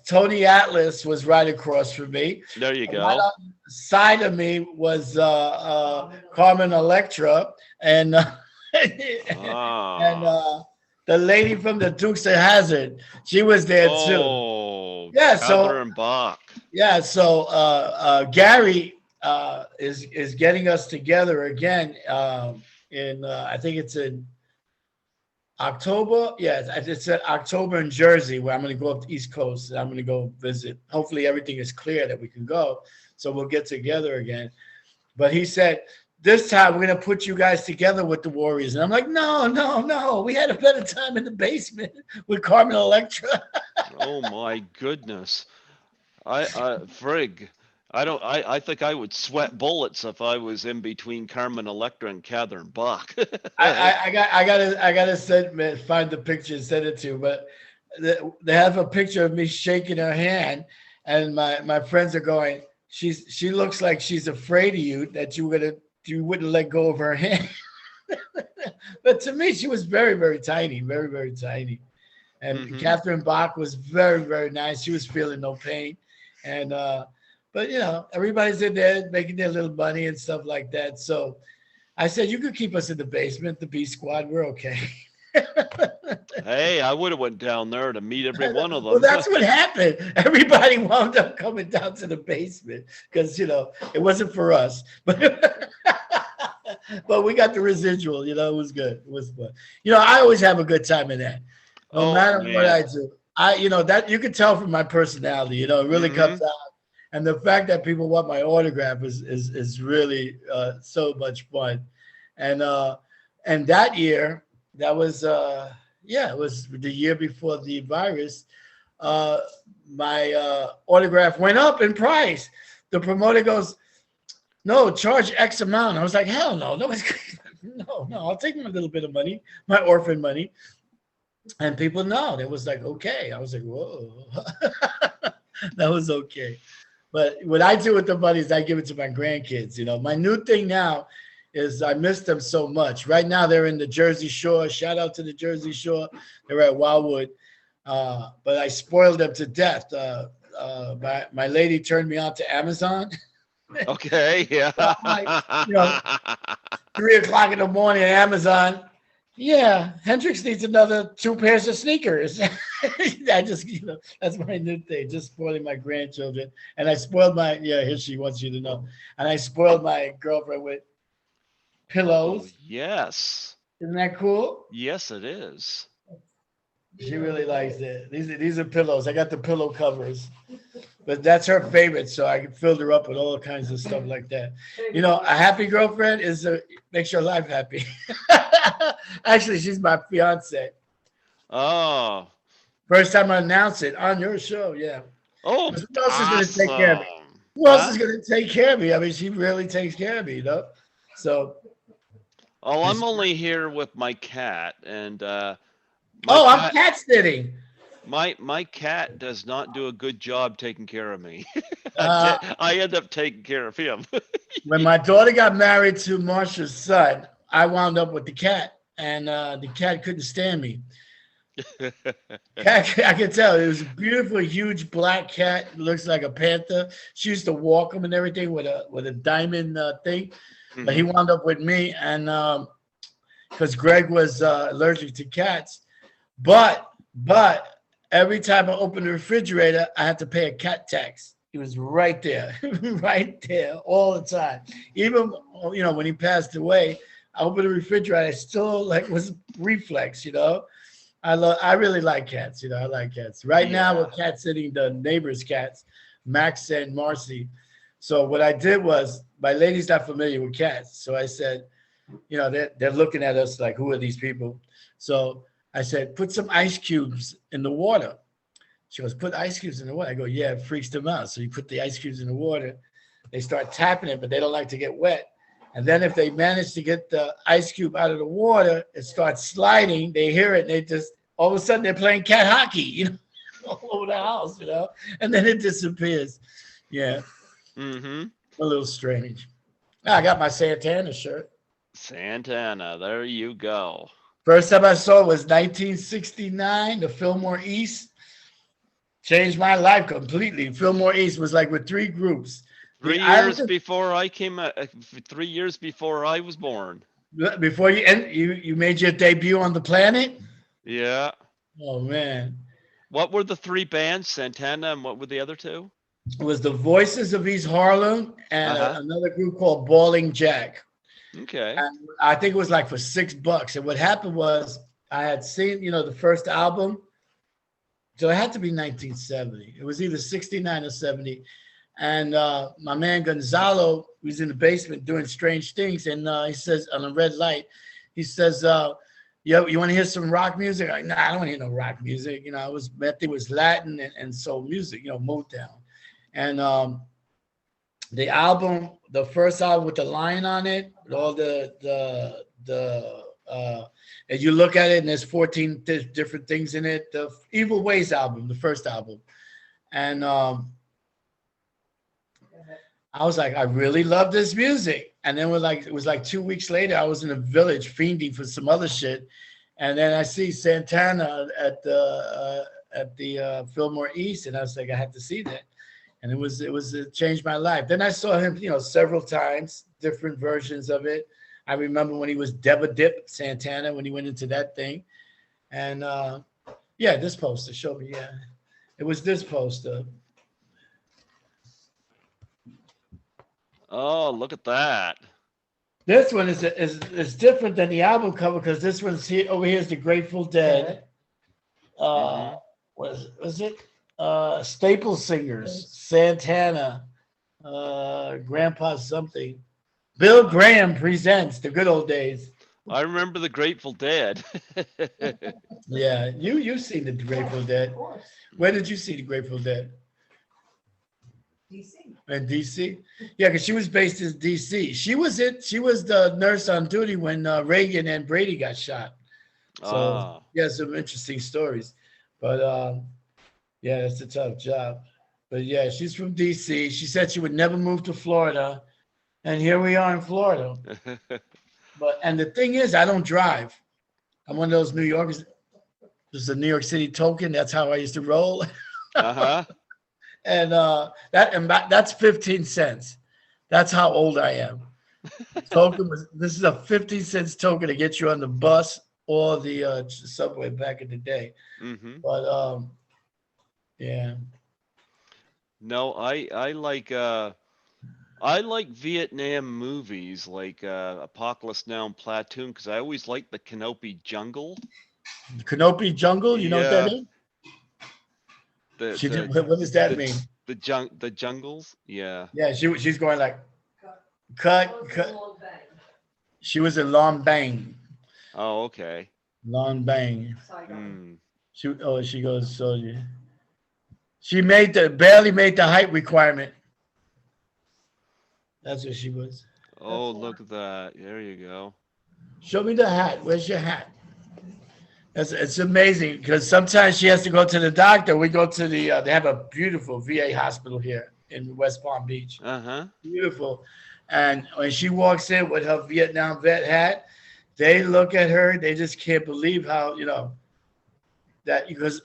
Tony Atlas was right across from me. There you go. Right on the side of me was Carmen Electra and and the lady from the Dukes of Hazzard. She was there too. Oh, yeah. Catherine Bach. Yeah. So Gary is getting us together again in I think it's in October. Yeah, it's in October in Jersey, where I'm going to go up the East Coast. And I'm going to go visit. Hopefully everything is clear that we can go. So we'll get together again. But he said, this time we're going to put you guys together with the Warriors. And I'm like, no. We had a better time in the basement with Carmen Electra. Oh my goodness. Frig. I think I would sweat bullets if I was in between Carmen Electra and Catherine Bach. I gotta find the picture and send it to you, but they have a picture of me shaking her hand, and my friends are going, she looks like she's afraid of you, that you wouldn't let go of her hand. But to me, she was very, very tiny, very, very tiny. And Catherine Bach was very, very nice. She was feeling no pain. And but everybody's in there making their little money and stuff like that. So I said, you could keep us in the basement, the B squad, we're okay. Hey, I would have went down there to meet every one of them. Well, that's what happened. Everybody wound up coming down to the basement because it wasn't for us. But but we got the residual, it was good. It was fun. I always have a good time in that. No matter what I do. That you can tell from my personality, it really comes out. And the fact that people want my autograph is really so much fun. And that year, that was it was the year before the virus. My autograph went up in price. The promoter goes, "No, charge X amount." I was like, "Hell no, no, I'll take my little bit of money, my orphan money." And people know. It was like, okay. I was like, whoa, that was okay. But what I do with the money is I give it to my grandkids. My new thing now is I miss them so much. Right now they're in the Jersey Shore. Shout out to the Jersey Shore. They're at Wildwood. But I spoiled them to death. My lady turned me on to Amazon. Okay, yeah. So I'm like, 3 o'clock in the morning at Amazon. Yeah, Hendrix needs another 2 pairs of sneakers. I just, that's my new thing, just spoiling my grandchildren. And I spoiled here she wants you to know. And I spoiled my girlfriend with Oh, pillows. yes. Isn't that cool? Yes, it is. She really likes it. These are pillows. I got the pillow covers, but that's her favorite. So I filled her up with all kinds of stuff like that. A happy girlfriend makes your life happy. Actually, she's my fiance. Oh. First time I announce it on your show. Yeah. Oh, Who else is going to take awesome. care of me? Who else is going to take care of me? I mean, she really takes care of me, So. Oh, I'm only here with my cat, and I'm cat sitting. My cat does not do a good job taking care of me. Uh, I end up taking care of him. When my daughter got married to Marsha's son, I wound up with the cat, and the cat couldn't stand me. Cat, I can tell it was a beautiful, huge black cat. It looks like a panther. She used to walk him and everything with a diamond thing, but he wound up with me, and because Greg was allergic to cats, but every time I opened the refrigerator, I had to pay a cat tax. He was right there, right there all the time. Even when he passed away, I opened the refrigerator. I still was reflex. I really like cats. I like cats. Right now, we're cat sitting the neighbors' cats, Max and Marcy. So what I did was, my lady's not familiar with cats, so I said, they're looking at us like, who are these people? So I said, put some ice cubes in the water. She goes, put ice cubes in the water. I go, yeah, it freaks them out. So you put the ice cubes in the water. They start tapping it, but they don't like to get wet. And then if they manage to get the ice cube out of the water, it starts sliding. They hear it, and they just, all of a sudden, they're playing cat hockey, all over the house, and then it disappears. Yeah. Mm-hmm. A little strange. I got my Santana shirt. Santana, there you go. First time I saw it was 1969, the Fillmore East. Changed my life completely. Fillmore East was like with 3 groups. 3 years before I came, 3 years before I was born. Before you made your debut on the planet? Yeah. Oh, man. What were the 3 bands, Santana, and what were the other 2? It was the Voices of East Harlem and another group called Balling Jack. Okay. And I think it was like for $6. And what happened was I had seen, the first album. So it had to be 1970. It was either 69 or 70. And my man Gonzalo was in the basement doing strange things. And he says, on a red light, he says, you want to hear some rock music? Nah, I don't want to hear no rock music. I think it was Latin and soul music, Motown. And the album, the first album with the lion on it, with all and you look at it and there's 14 different things in it. The Evil Ways album, the first album. And I was like, I really love this music. And then it was like 2 weeks later, I was in a village fiending for some other shit. And then I see Santana at the Fillmore East. And I was like, I had to see that. And it changed my life. Then I saw him, several times, different versions of it. I remember when he was Debba Dip Santana, when he went into that thing. And this poster showed me, it was this poster. Oh, look at that. This one is different than the album cover because this one's here. Over here is the Grateful Dead. Was it? Staple Singers, Santana, Grandpa something. Bill Graham presents The Good Old Days. I remember the Grateful Dead. Yeah, you've seen the Grateful Dead. Where did you see the Grateful Dead? DC. In DC? Yeah, because she was based in DC. She was the nurse on duty when Reagan and Brady got shot. So some interesting stories. But it's a tough job. But yeah, she's from DC. She said she would never move to Florida. And here we are in Florida. And the thing is, I don't drive. I'm one of those New Yorkers. There's a New York City token. That's how I used to roll. And that's 15 cents. That's how old I am. This is a 50 cents token to get you on the bus or the subway back in the day. Mm-hmm. But yeah. No, I like Vietnam movies like Apocalypse Now and Platoon because I always like the Canopy Jungle. Canopy Jungle, you know what that Yeah, is? the What does that the mean? the jungles. Yeah. Yeah, she's going like That cut, was a cut. long bang. She was in Long Bang. Oh, okay. Long Bang. Saigon. Mm. She goes, so yeah. She barely made the height requirement. That's what she was. Oh, look at that. There you go. Show me the hat. Where's your hat? It's amazing because sometimes she has to go to the doctor. We go to they have a beautiful VA hospital here in West Palm Beach. Uh-huh. Beautiful. And when she walks in with her Vietnam vet hat, they look at her. They just can't believe how, that because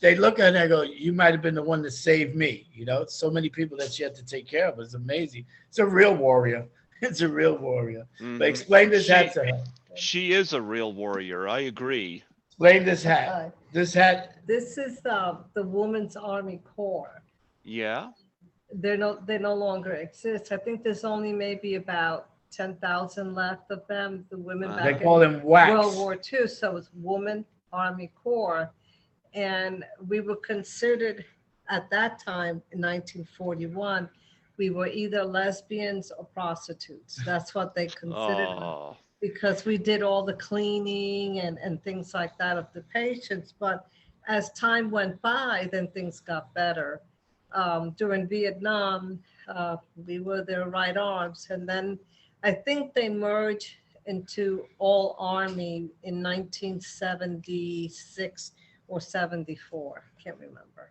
they look at her and go, you might have been the one to save me. So many people that she had to take care of. It's amazing. It's a real warrior. It's a real warrior. Mhm. But explain this hat to her. She is a real warrior. I agree. Explain this hat. This hat. This is the Women's Army Corps. Yeah. They no longer exist. I think there's only maybe about 10,000 left of them. The women They They back call in them wax. World War II. So it's Women Army Corps, and we were considered at that time in 1941. We were either lesbians or prostitutes. That's what they considered us, Oh. because we did all the cleaning and things like that of the patients. But as time went by, then things got better. During Vietnam, we were their right arms. And then I think they merged into all Army in 1976 or 74. Can't remember.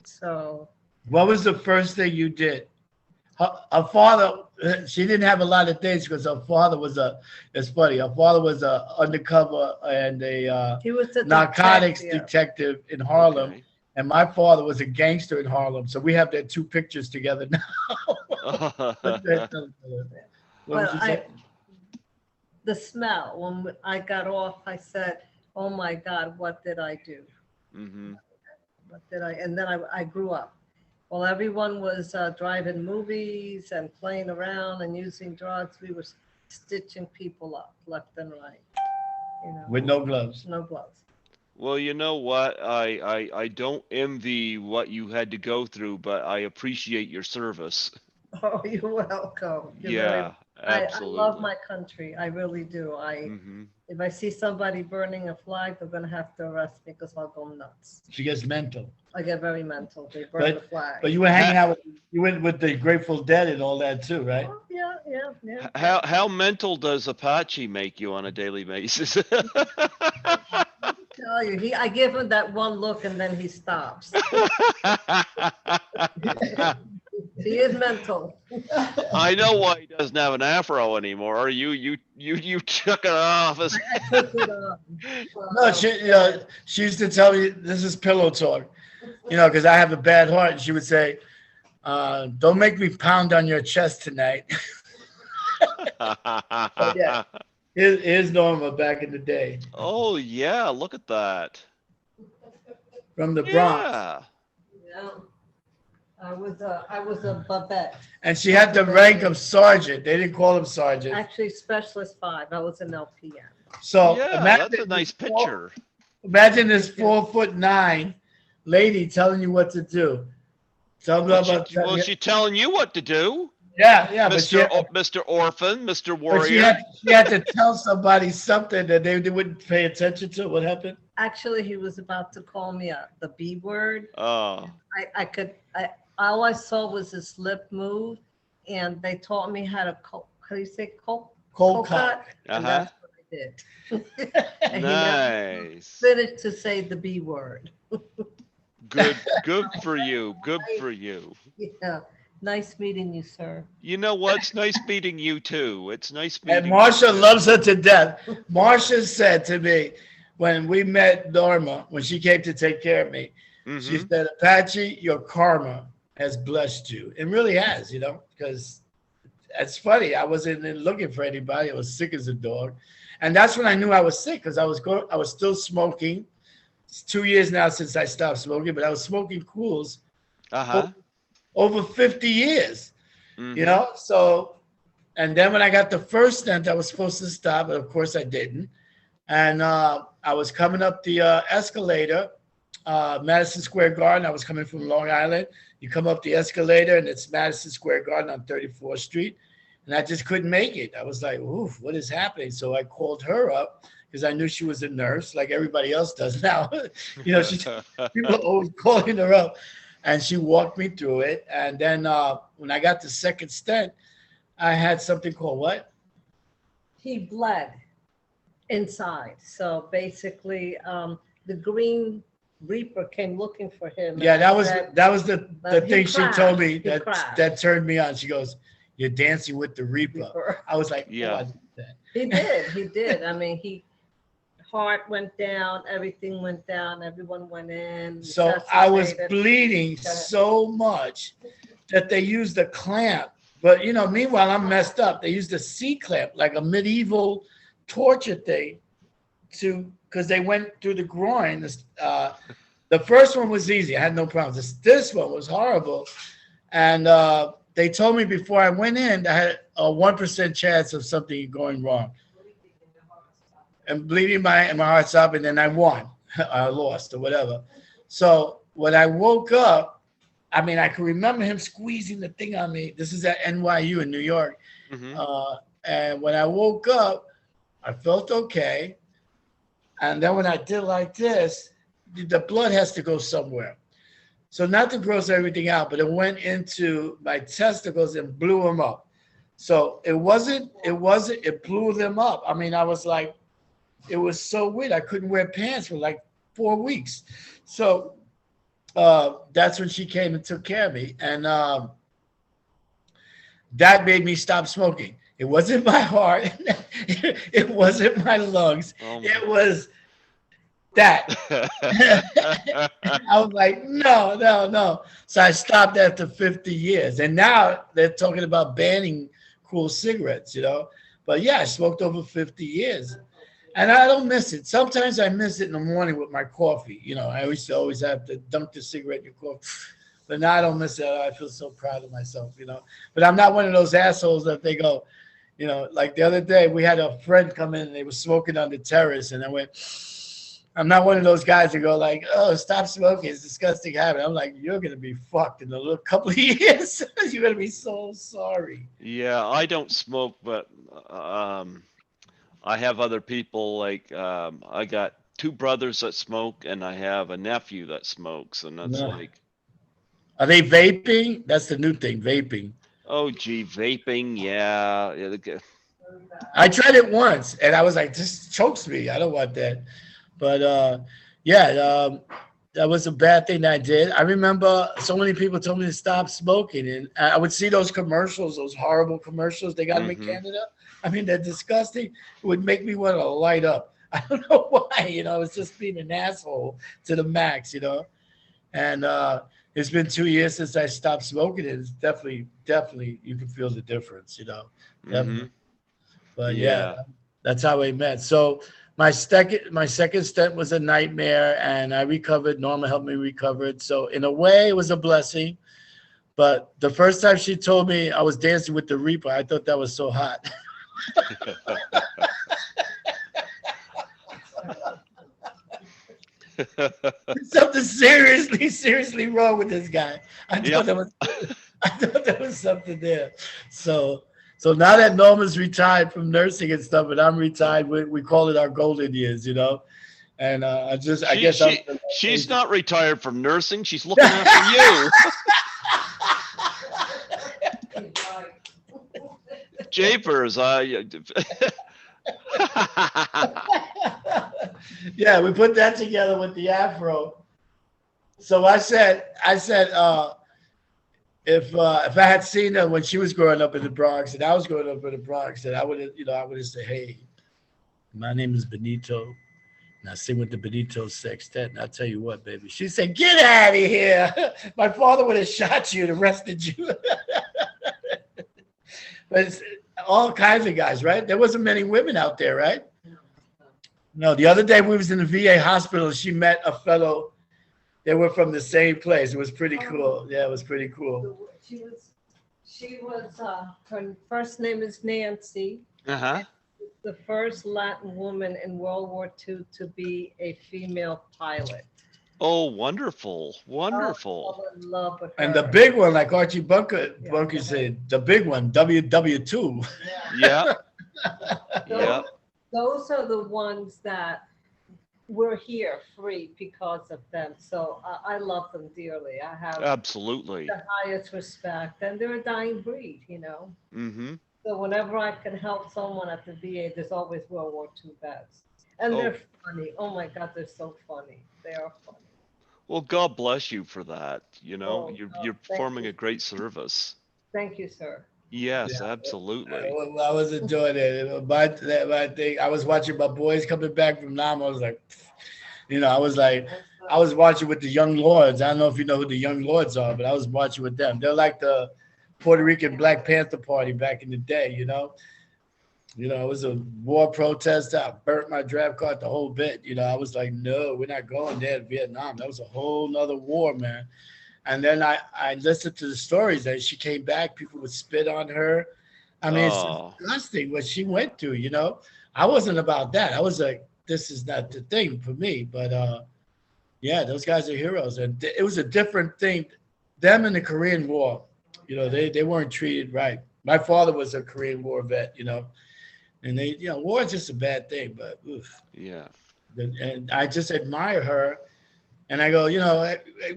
So. What was the first thing you did? Her father, she didn't have a lot of things because her father was it's funny, her father was a undercover and He was a narcotics detective. detective in Harlem. Okay. And my father was a gangster in Harlem. So we have their two pictures together now. What Well, would you say? the smell, when I got off, I said, oh my God, what did I do? Mm-hmm. What did I? And then I grew up. While everyone was driving movies and playing around and using drugs, we were stitching people up left and right. With no gloves. No gloves. Well, you know what? I don't envy what you had to go through, but I appreciate your service. Oh, you're welcome. Yeah, I absolutely. love my country. I really do. Mm-hmm. If I see somebody burning a flag, they're gonna have to arrest me because I'll go nuts. She gets mental. I get very mental. They burn the flag. But you were hanging out you went with the Grateful Dead and all that too, right? Oh, yeah. How mental does Apache make you on a daily basis? Tell you, I give him that one look and then he stops. He is mental. I know why he doesn't have an afro anymore. You took it off. I took it off. No, she used to tell me, this is pillow talk, because I have a bad heart. And she would say, don't make me pound on your chest tonight. Yeah. Here's Norma back in the day. Oh yeah, look at that. From the Bronx. Yeah. Yeah. I was a Babette. And she had the rank of sergeant. They didn't call him sergeant. Actually, Specialist 5. I was an LPN. So Yeah, imagine that's a nice picture. Imagine this 4'9" lady telling you what to do. Tell me about Well, she's telling you what to do. yeah, Mr. Orphan, Mr. but Warrior. she had to tell somebody something that they wouldn't pay attention to. What happened? Actually, he was about to call me the B word. Oh. All I saw was his lip move, and they taught me how to how do you say cold cut? And that's what I did. And he never Nice. finished to say the B word. Good for you. Good for you. Yeah. Nice meeting you, sir. You know what? It's nice meeting you too. It's nice meeting And you. Marsha loves her to death. Marsha said to me when we met Norma, when she came to take care of me, Mhm. she said, Apache, you're karma. has blessed you. It really has, because it's funny. I wasn't looking for anybody. I was sick as a dog. And that's when I knew I was sick, because I was still smoking. It's 2 years now since I stopped smoking, but I was smoking Cools over 50 years, So, and then when I got the first stent, I was supposed to stop, but of course I didn't. And I was coming up the escalator, Madison Square Garden. I was coming from Long Island. You come up the escalator, and it's Madison Square Garden on 34th Street. And I just couldn't make it. I was like, oof, what is happening? So I called her up because I knew she was a nurse, like everybody else does now. People are always calling her up. And she walked me through it. And then when I got the second stent, I had something called what? He bled inside. So basically, the Green Reaper came looking for him. Yeah, that was the thing she told me that turned me on. She goes, "You're dancing with the Reaper." I was like, yeah. Oh, I did that. He did. I mean, heart went down, everything went down, everyone went in. So I was bleeding so much that they used a clamp. But, meanwhile, I'm messed up. They used a C-clamp, like a medieval torture thing, because they went through the groin. The first one was easy. I had no problems. This one was horrible. And they told me before I went in, I had a 1% chance of something going wrong. And bleeding my heart stopped, and then I won. I lost or whatever. So when I woke up, I mean, I can remember him squeezing the thing on me. This is at NYU in New York. And when I woke up, I felt okay. And then when I did like this, the blood has to go somewhere. So not to gross everything out, but it went into my testicles and blew them up. So it blew them up. I mean, I was like, it was so weird. I couldn't wear pants for like 4 weeks. So that's when she came and took care of me. And that made me stop smoking. It wasn't my heart. It wasn't my lungs. It was that. I was like, no. So I stopped after 50 years. And now they're talking about banning cool cigarettes, But yeah, I smoked over 50 years. And I don't miss it. Sometimes I miss it in the morning with my coffee. I used to always have to dunk the cigarette in your coffee. But now I don't miss it. I feel so proud of myself, But I'm not one of those assholes that they go, like the other day, we had a friend come in and they were smoking on the terrace. And I went, I'm not one of those guys that go like, oh, stop smoking. It's a disgusting habit. I'm like, you're going to be fucked in a little couple of years. You're going to be so sorry. Yeah, I don't smoke, but I have other people like I got 2 brothers that smoke, and I have a nephew that smokes, and that's like. Are they vaping? That's the new thing, vaping. Oh, gee, vaping, yeah. I tried it once, and I was like, this chokes me. I don't want that. But that was a bad thing that I did. I remember so many people told me to stop smoking, and I would see those commercials, those horrible commercials they got them in Canada. I mean, they're disgusting. It would make me want to light up. I don't know why, I was just being an asshole to the max, And it's been 2 years since I stopped smoking. It's definitely, you can feel the difference, Definitely. But yeah, that's how we met. So my second stent was a nightmare, and I recovered. Norma helped me recover it. So in a way, it was a blessing. But the first time she told me I was dancing with the Reaper, I thought that was so hot. Something seriously wrong with this guy. I thought there was something there. So now that Norma's retired from nursing and stuff, and I'm retired, we call it our golden years, And I guess she's not retired from nursing. She's looking after you. Japers, yeah, we put that together with the afro. So I said, if I had seen her when she was growing up in the Bronx and I was growing up in the Bronx, then I would have said, hey, my name is Benito. Now, see with the Benito Sextet, and I'll tell you what, baby. She said, "Get out of here." My father would have shot you and arrested you. But it's all kinds of guys, right? There wasn't many women out there, right? No, the other day we was in the VA hospital. She met a fellow. They were from the same place. It was pretty cool. Yeah, it was pretty cool. She was her first name is Nancy. Uh-huh. The first Latin woman in World War II to be a female pilot. Oh, wonderful. Wonderful. I fell in love with her. And the big one, like Archie Bunker said, the big one, WW2. Yeah. Those, Yeah. those are the ones that we're here free because of them. So I love them dearly. I have Absolutely. the highest respect, and they're a dying breed, you know. Mm-hmm. So whenever I can help someone at the VA, there's always World War II vets. And they're funny. Oh my God, they're so funny. They are funny. Well, God bless you for that. You know, Oh, you're performing a great service. Thank you, sir. Yes, Yeah. absolutely. I was enjoying it. My thing, I was watching my boys coming back from Nam. I was like, I was watching with the Young Lords. I don't know if you know who the Young Lords are, but I was watching with them. They're like the Puerto Rican Black Panther Party back in the day, it was a war protest. I burnt my draft card, the whole bit. I was like, no, we're not going there to Vietnam. That was a whole nother war, man. And then I listened to the stories that she came back. People would spit on her. I mean, it's disgusting what she went through, I wasn't about that. I was like, this is not the thing for me. But yeah, those guys are heroes. And it was a different thing. Them in the Korean War, they weren't treated right. My father was a Korean War vet, and war is just a bad thing, but oof. Yeah. And I just admire her. And I go,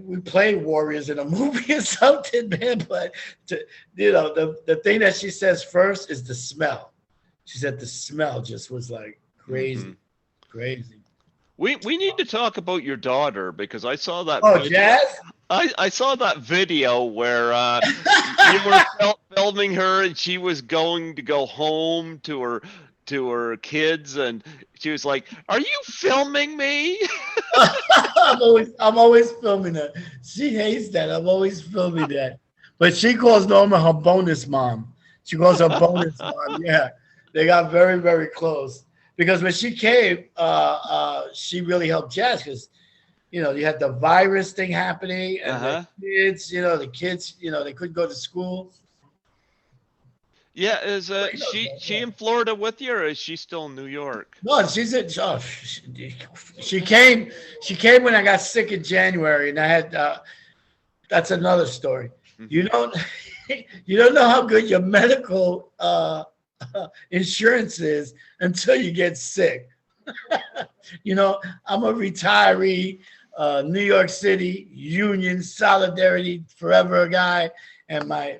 we played Warriors in a movie or something, man. But, the thing that she says first is the smell. She said the smell just was like crazy, crazy. We need to talk about your daughter because I saw that. Oh, video. Jazz? I saw that video where you were filming her and she was going to go home to her kids and she was like, "Are you filming me?" I'm always filming her. She hates that. I'm always filming that. But she calls Norma her bonus mom. She calls her bonus mom. Yeah, they got very, very close because when she came, she really helped Jazz because. You had the virus thing happening, and the kids, they couldn't go to school. Yeah, is she in Florida with you, or is she still in New York? No, she's in. She came when I got sick in January, and I had. That's another story. You don't know how good your medical insurance is until you get sick. I'm a retiree. New York City Union Solidarity Forever guy, and my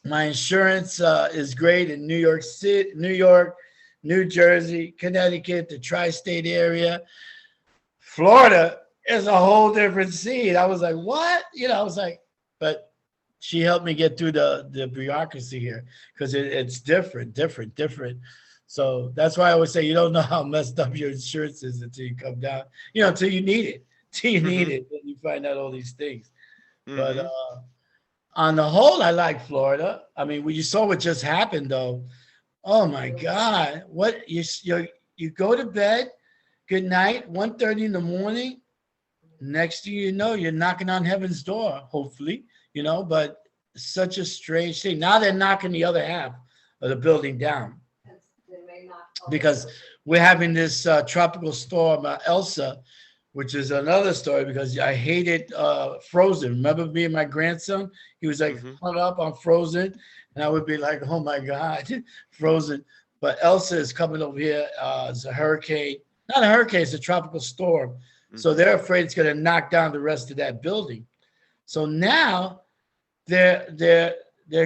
insurance is great in New York City, New York, New Jersey, Connecticut, the tri-state area. Florida is a whole different scene. I was like, what? I was like, but she helped me get through the bureaucracy here because it's different. So that's why I always say you don't know how messed up your insurance is until you come down, until you need it. Then you find out all these things. But on the whole, I like Florida. I mean, when you saw what just happened, though, oh my God, what you go to bed, good night, 1:30 in the morning. Next thing you know, you're knocking on heaven's door, hopefully, but such a strange thing. Now they're knocking the other half of the building down. Because we're having this tropical storm, Elsa, which is another story because I hated Frozen. Remember me and my grandson? He was like hung up on Frozen, and I would be like, oh my God, Frozen. But Elsa is coming over here. It's a hurricane. Not a hurricane, it's a tropical storm. So they're afraid it's going to knock down the rest of that building. So now they're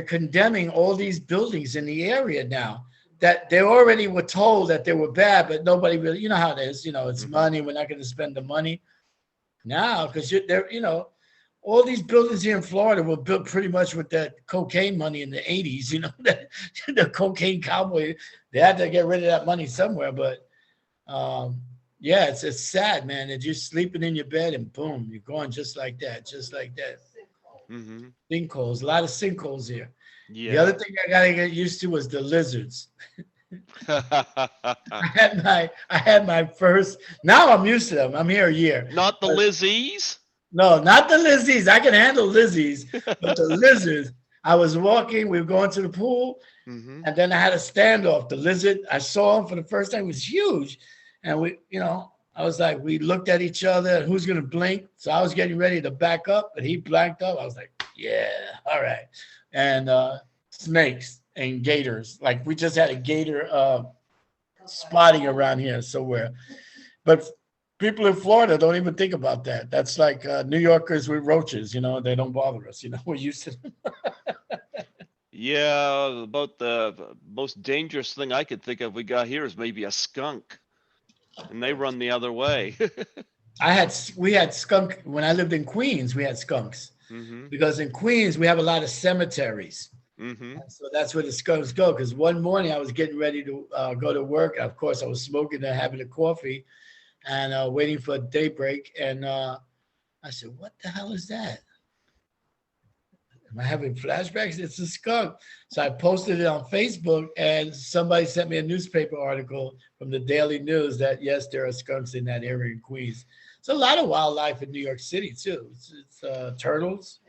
condemning all these buildings in the area now. That they already were told that they were bad, but nobody really, you know how it is, it's money. We're not going to spend the money now because all these buildings here in Florida were built pretty much with that cocaine money in the 80s, the cocaine cowboy. They had to get rid of that money somewhere, but Yeah, it's sad, man. That you're sleeping in your bed and boom, you're going just like that, just like that. Mm-hmm. Sinkholes, a lot of sinkholes here. The other Yeah. thing I gotta get used to was the lizards. I had my first. Now I'm used to them. I'm here a year. Not the But Lizzies. no, not the lizzies. I can handle lizzies, but the lizards. I was walking. We were going to the pool, Mm-hmm. and then I had a standoff. The lizard. I saw him for the first time. It was huge, and I was like, we looked at each other. Who's gonna blink? So I was getting ready to back up, but he blanked up. I was like, yeah, all right. And snakes and gators. Like we just had a gator spotting around here somewhere. But people in Florida don't even think about that. That's like New Yorkers with roaches. They don't bother us. We're used to them. Yeah, about the most dangerous thing I could think of we got here is maybe a skunk, and they run the other way. We had skunk when I lived in Queens. We had skunks Mm-hmm. because in Queens we have a lot of cemeteries. Mm-hmm. So that's where the skunks go. Because one morning I was getting ready to go to work. Of course, I was smoking and having a coffee and waiting for daybreak. And I said, what the hell is that? Am I having flashbacks? It's a skunk. So I posted it on Facebook, and somebody sent me a newspaper article from the Daily News that, yes, there are skunks in that area in Queens. It's a lot of wildlife in New York City, too. It's turtles,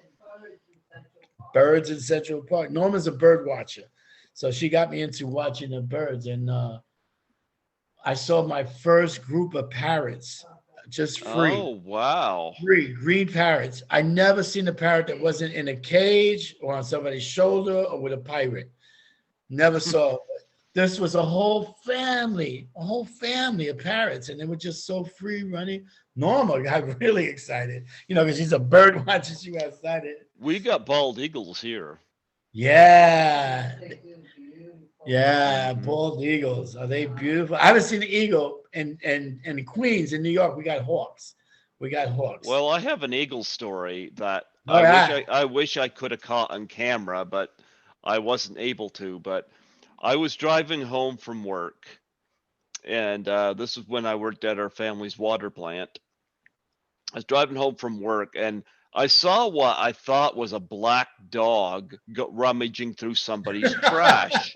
birds in Central Park. Norma's a bird watcher. So she got me into watching the birds. And I saw my first group of parrots, just free. Oh, wow. Free green parrots. I never seen a parrot that wasn't in a cage or on somebody's shoulder or with a pirate. Never saw. This was a whole family of parrots, and they were just so free running. Norma got really excited, because she's a bird watcher. She got excited. We got bald eagles here. Yeah. Yeah, bald eagles. Are they beautiful? I haven't seen an eagle in Queens, in New York. We got hawks. Well, I have an eagle story that All right. I wish I could have caught on camera, but I wasn't able to. But I was driving home from work, and this is when I worked at our family's water plant. I was driving home from work, and I saw what I thought was a black dog rummaging through somebody's trash.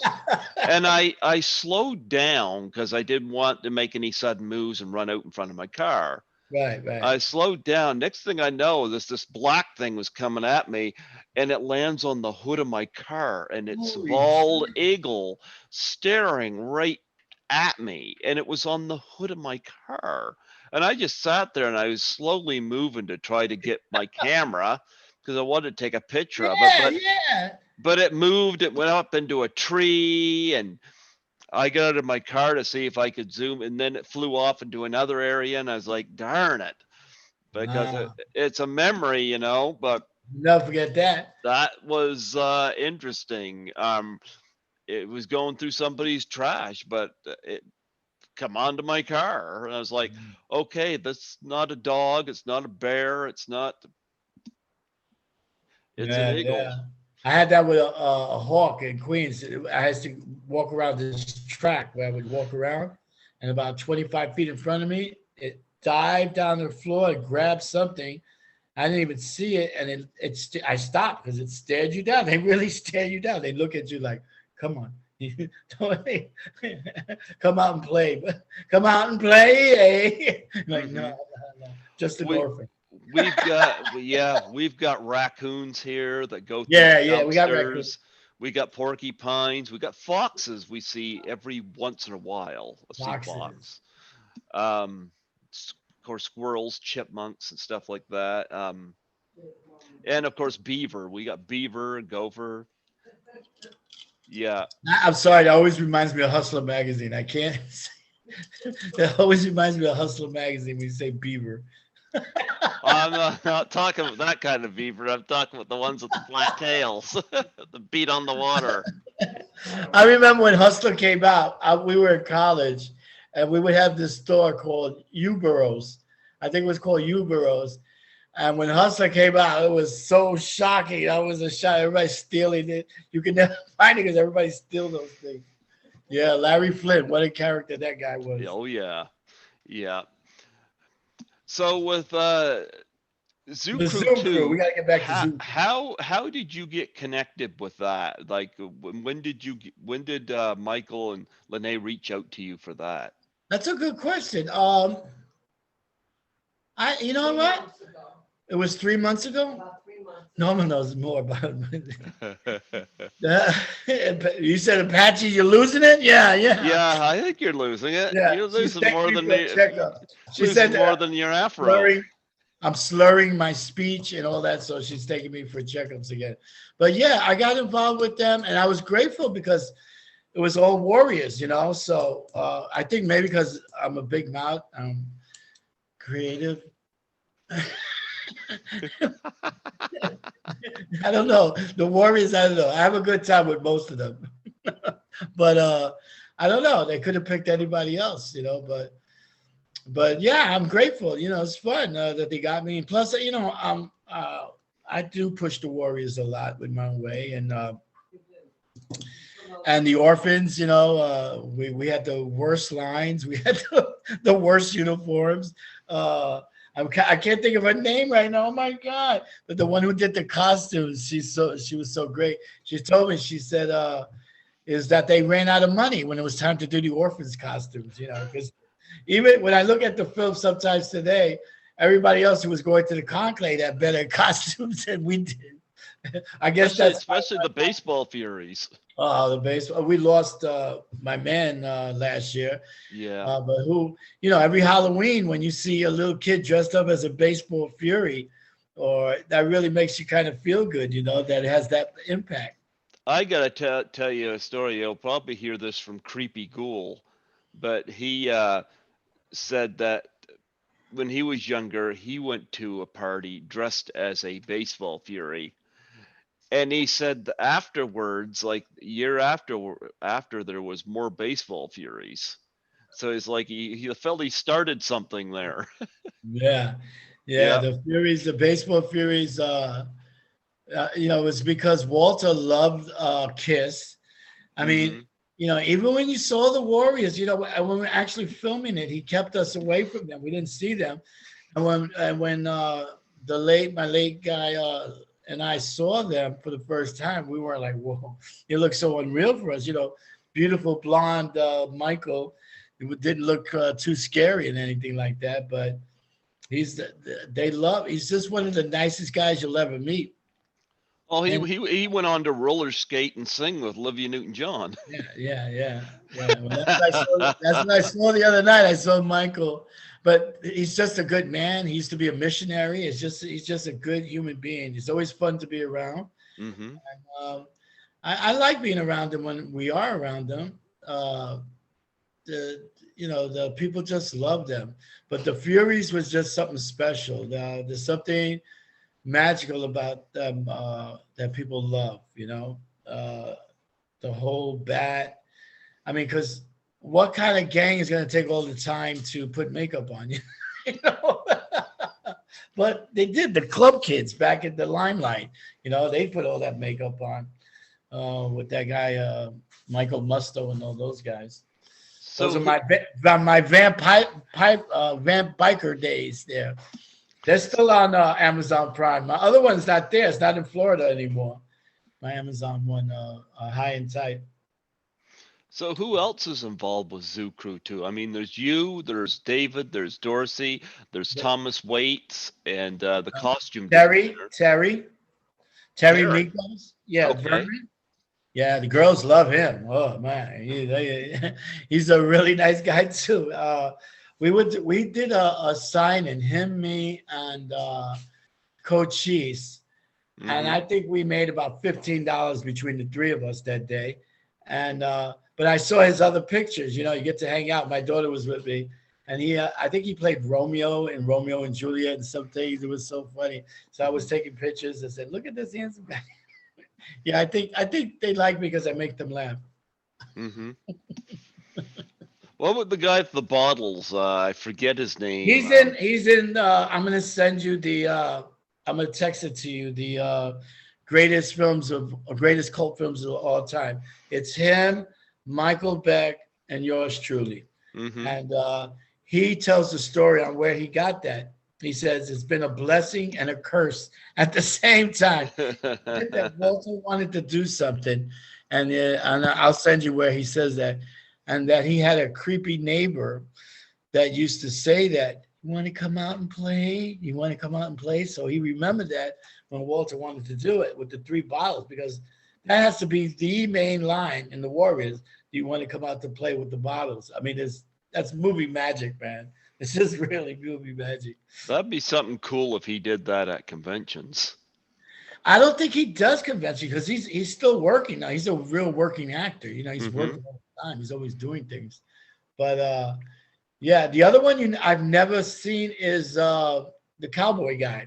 And I slowed down because I didn't want to make any sudden moves and run out in front of my car. Right. I slowed down. Next thing I know, this black thing was coming at me, and it lands on the hood of my car, and it's Holy bald shit. eagle staring right at me, and it was on the hood of my car. And I just sat there and I was slowly moving to try to get my camera because I wanted to take a picture of it. But it moved, it went up into a tree, and I got out of my car to see if I could zoom, and then it flew off into another area, and I was like, darn it. Because Wow. it's a memory, but Never forget that. that was interesting. It was going through somebody's trash, but it come onto my car, and I was like, okay, that's not a dog, it's not a bear, it's an eagle. Yeah. I had that with a hawk in Queens. I had to walk around this track where I would walk around, and about 25 feet in front of me, it dived down the floor and grabbed something. I didn't even see it, and I stopped because it stared you down. They really stare you down. They look at you like, come on. Come out and play. Come out and play. Like, no. Just an orphan. We've got raccoons here that go through Yeah, we got raccoons. We got porcupines. We got foxes. We see every once in a while. Foxes. Of course, squirrels, chipmunks, and stuff like that. And of course, beaver. We got beaver, gopher. Yeah. I'm sorry. That always reminds me of Hustler magazine. I can't. That always reminds me of Hustler magazine when you say beaver. I'm not talking about that kind of beaver. I'm talking about the ones with the flat tails, the beat on the water. I remember when Hustler came out, we were in college, and we would have this store called U-Burrows. I think it was called U-Burrows. And when Hustler came out, it was so shocking. That was a shock. Everybody's stealing it. You can never find it because everybody steals those things. Yeah, Larry Flint. What a character that guy was. Oh yeah, yeah. So with Zoo The Crew Zoom Crew. We 2, got to get back to Zoom. how did you get connected with that? Like when did Michael and Lene reach out to you for that? That's a good question. You know what? It was 3 months ago. About 3 months. Norman knows more about it. You said Apache, you're losing it? Yeah, yeah. Yeah, I think you're losing it. Yeah. You're She's losing taking more me than for a checkup. She losing said more that than your afro. I'm slurring my speech and all that, so she's taking me for checkups again. But yeah, I got involved with them, and I was grateful because it was all Warriors, you know. So I think maybe because I'm a big mouth, I'm creative. I don't know. The Warriors, I don't know. I have a good time with most of them. But I don't know. They could have picked anybody else, you know, but yeah, I'm grateful. You know, it's fun that they got me. And plus, you know, I do push the Warriors a lot with my own way, and the orphans. You know, we had the worst lines. We had the worst uniforms. I can't think of her name right now. Oh my God! But the one who did the costumes, she was so great. She told me, she said, is that they ran out of money when it was time to do the orphans costumes. You know, because even when I look at the film sometimes today, everybody else who was going to the conclave had better costumes than we did. I guess especially the baseball Furies. The baseball. We lost my man last year. Yeah. But who, you know, every Halloween when you see a little kid dressed up as a baseball Fury, or that really makes you kind of feel good, you know, that it has that impact. I gotta tell you a story. You'll probably hear this from Creepy Ghoul, but he said that when he was younger, he went to a party dressed as a baseball Fury. And he said that afterwards, like a year after there was more baseball Furies. So he's like he felt he started something there. Yeah. Yeah. Yeah. The Furies, the baseball Furies, you know, it's because Walter loved Kiss. I mean, Mhm. you know, even when you saw the Warriors, you know, when we were actually filming it, he kept us away from them. We didn't see them. And when my late guy and I saw them for the first time, we were like, whoa, it looks so unreal for us. You know, beautiful blonde Michael. It didn't look too scary and anything like that, but he's just one of the nicest guys you'll ever meet. Well, And he went on to roller skate and sing with Olivia Newton-John. yeah. Well, that's what I saw the other night. I saw Michael, but he's just a good man. He used to be a missionary. He's just a good human being. It's always fun to be around. Mm-hmm. I like being around them when we are around them. The people just love them. But the Furies was just something special. There's something magical about them that people love. You know, the whole bat. I mean, because what kind of gang is going to take all the time to put makeup on you? You know? But they did. The club kids back at the Limelight, you know, they put all that makeup on with that guy Michael Musto and all those guys. Those are my vamp biker days there. They're still on Amazon Prime. My other one's not there. It's not in Florida anymore. My Amazon one, High and Tight. So who else is involved with Zoo Crew 2? I mean, there's you, there's David, there's Dorsey, there's Thomas Waits, and the costume Terry Terry. Mikos. Yeah, Okay. Vernon. Yeah, the girls love him. Oh man, he's a really nice guy too. We did a signing, him, me, and Coach Cheese, and I think we made about $15 between the three of us that day. And but I saw his other pictures. You know, you get to hang out. My daughter was with me, and I think he played Romeo in Romeo and Juliet and some things. It was so funny. So I was taking pictures and said, "Look at this handsome guy." Yeah, I think they like me because I make them laugh. Mm-hmm. What about the guy with the bottles? I forget his name. He's in. I'm gonna send you the. I'm gonna text it to you. The greatest cult films of all time. It's him, Michael Beck, and yours truly. Mm-hmm. And he tells the story on where he got that. He says it's been a blessing and a curse at the same time. That Walter wanted to do something, and I'll send you where he says that, and that he had a creepy neighbor that used to say that, you want to come out and play? You want to come out and play? So he remembered that when Walter wanted to do it with the 3 bottles, because that has to be the main line in the Warriors. Do you want to come out to play with the bottles? I mean, that's movie magic, man. It's just really movie magic. That'd be something cool if he did that at conventions. I don't think he does convention because he's still working now. He's a real working actor. You know, he's working all the time. He's always doing things. But yeah, the other one I've never seen is the cowboy guy.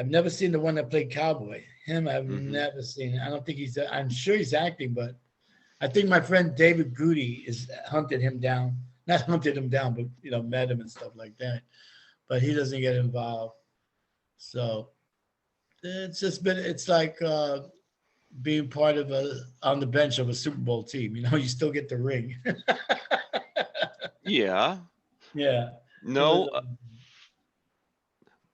I've never seen the one that played cowboy. Him, I've never seen. I don't think I'm sure he's acting, but I think my friend David Goody is hunted him down. Not hunted him down, but met him and stuff like that. But he doesn't get involved. So it's like being part of on the bench of a Super Bowl team. You still get the ring. Yeah. Yeah. No.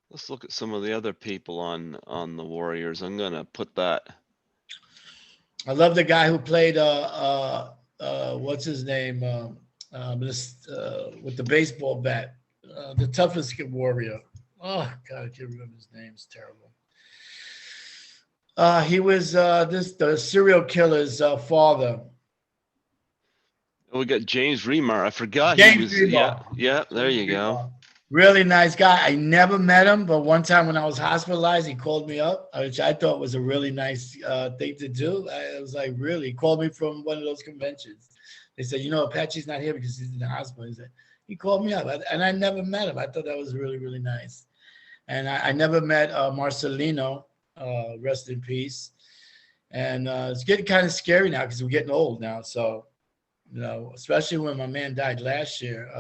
Let's look at some of the other people on the Warriors. I'm gonna put that. I love the guy who played what's his name? With the baseball bat, the toughest warrior. Oh God, I can't remember his name. It's terrible. He was the serial killer's father. We got James Remar. I forgot James he was. Remar. Yeah. There you go. Really nice guy. I never met him, but one time when I was hospitalized, he called me up, which I thought was a really nice thing to do. I was like, really? He called me from one of those conventions. They said, Apache's not here because he's in the hospital. He called me up, and I never met him. I thought that was really, really nice. And I never met Marcelino, rest in peace. And it's getting kind of scary now because we're getting old now. So, especially when my man died last year.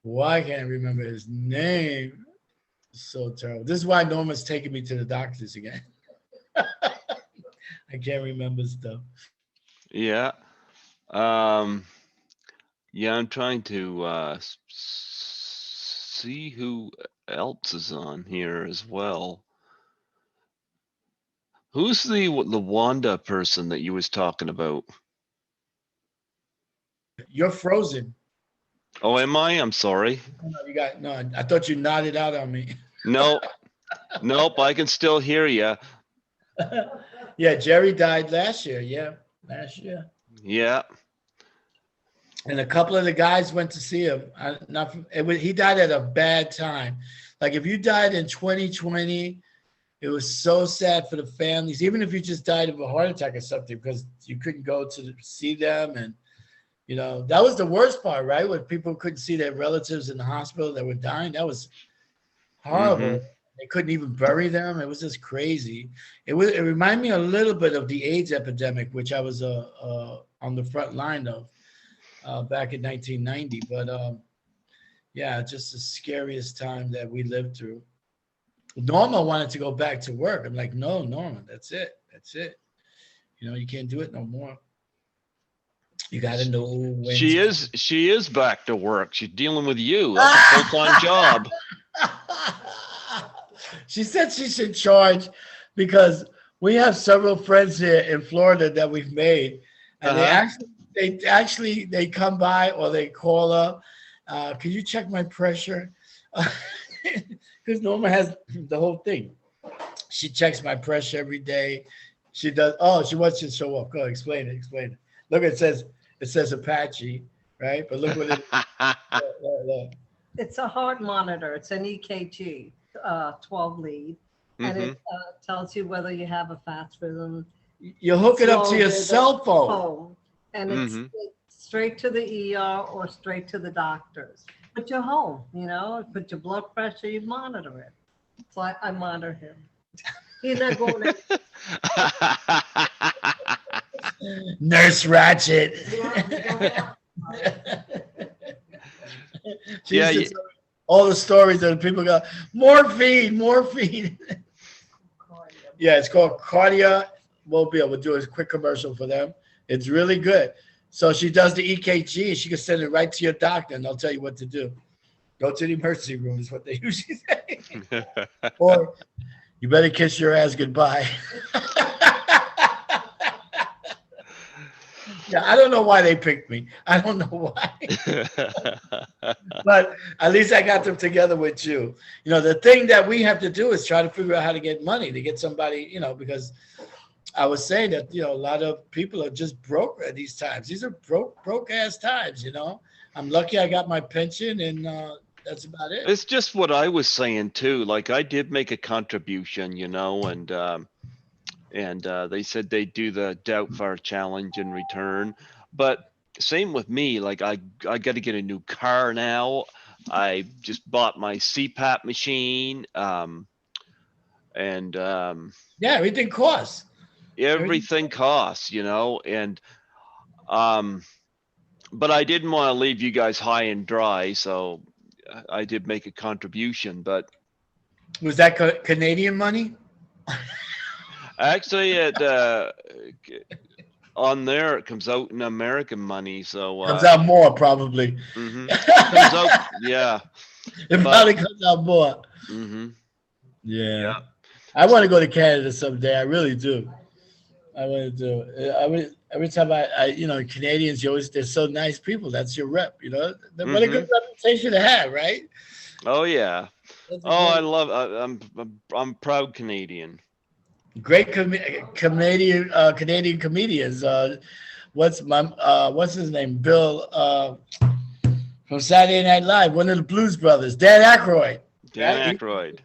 Why can't I remember his name? So terrible. This is why Norma's taking me to the doctors again. I can't remember stuff. Yeah. Yeah, I'm trying to see who else is on here as well. Who's the Wanda person that you was talking about? You're frozen. Oh, am I? I'm sorry. No, I thought you nodded out on me. No, nope. I can still hear you. Yeah, Jerry died last year. Yeah, last year. Yeah. And a couple of the guys went to see him. He died at a bad time. Like if you died in 2020, it was so sad for the families. Even if you just died of a heart attack or something, because you couldn't go to see them, and that was the worst part, right? When people couldn't see their relatives in the hospital that were dying. That was horrible. They couldn't even bury them. It was just crazy. It reminded me a little bit of the AIDS epidemic, which I was on the front line of back in 1990. But yeah, just the scariest time that we lived through. Norma wanted to go back to work. I'm like, no, Norma, that's it. You can't do it no more. You got to know when. She is back to work. She's dealing with you. That's a full-time job. She said she's in charge because we have several friends here in Florida that we've made, and they come by or they call up. Can you check my pressure? Because Norma has the whole thing. She checks my pressure every day. She does. Oh, she wants you to show up. Go explain it. Look, it says Apache, right? But look what it. Look. It's a heart monitor. It's an EKG, 12 lead, and it tells you whether you have a fast rhythm. You hook it up to your cell phone, and it's straight to the ER or straight to the doctors. But you're home, put your blood pressure, you monitor it. So I monitor him. He's not going to. Nurse Ratchet. All the stories that people go, morphine. Yeah, it's called Cardia Mobile. We'll do a quick commercial for them. It's really good. So she does the EKG, and she can send it right to your doctor, and they'll tell you what to do. Go to the emergency room is what they usually say. Or you better kiss your ass goodbye. Yeah, I don't know why they picked me. I don't know why. But at least I got them together with you. You know, the thing that we have to do is try to figure out how to get money to get somebody, you know, because I was saying that, you know, a lot of people are just broke at these times. These are broke ass times, you know. I'm lucky I got my pension, and that's about it. It's just what I was saying too. Like, I did make a contribution, you know, and they said they'd do the Doubtfire challenge in return. But same with me. Like, I got to get a new car now. I just bought my CPAP machine, and Yeah, everything costs. everything costs, you know, and but I didn't want to leave you guys high and dry, so I did make a contribution. But Was that Canadian money? actually, it on there it comes out in American money, so Comes out more, probably. comes out, yeah. It probably comes out more. Mm-hmm. Yeah. I want to go to Canada someday. I really do. I want to do. Every time I you know, Canadians, they're so nice people. That's your rep, you know. What a good reputation to have, right? Oh yeah. Oh, I love. I'm proud Canadian. Great Canadian comedians. What's his name? Bill from Saturday Night Live. One of the Blues Brothers. Dan Aykroyd. Dan Aykroyd.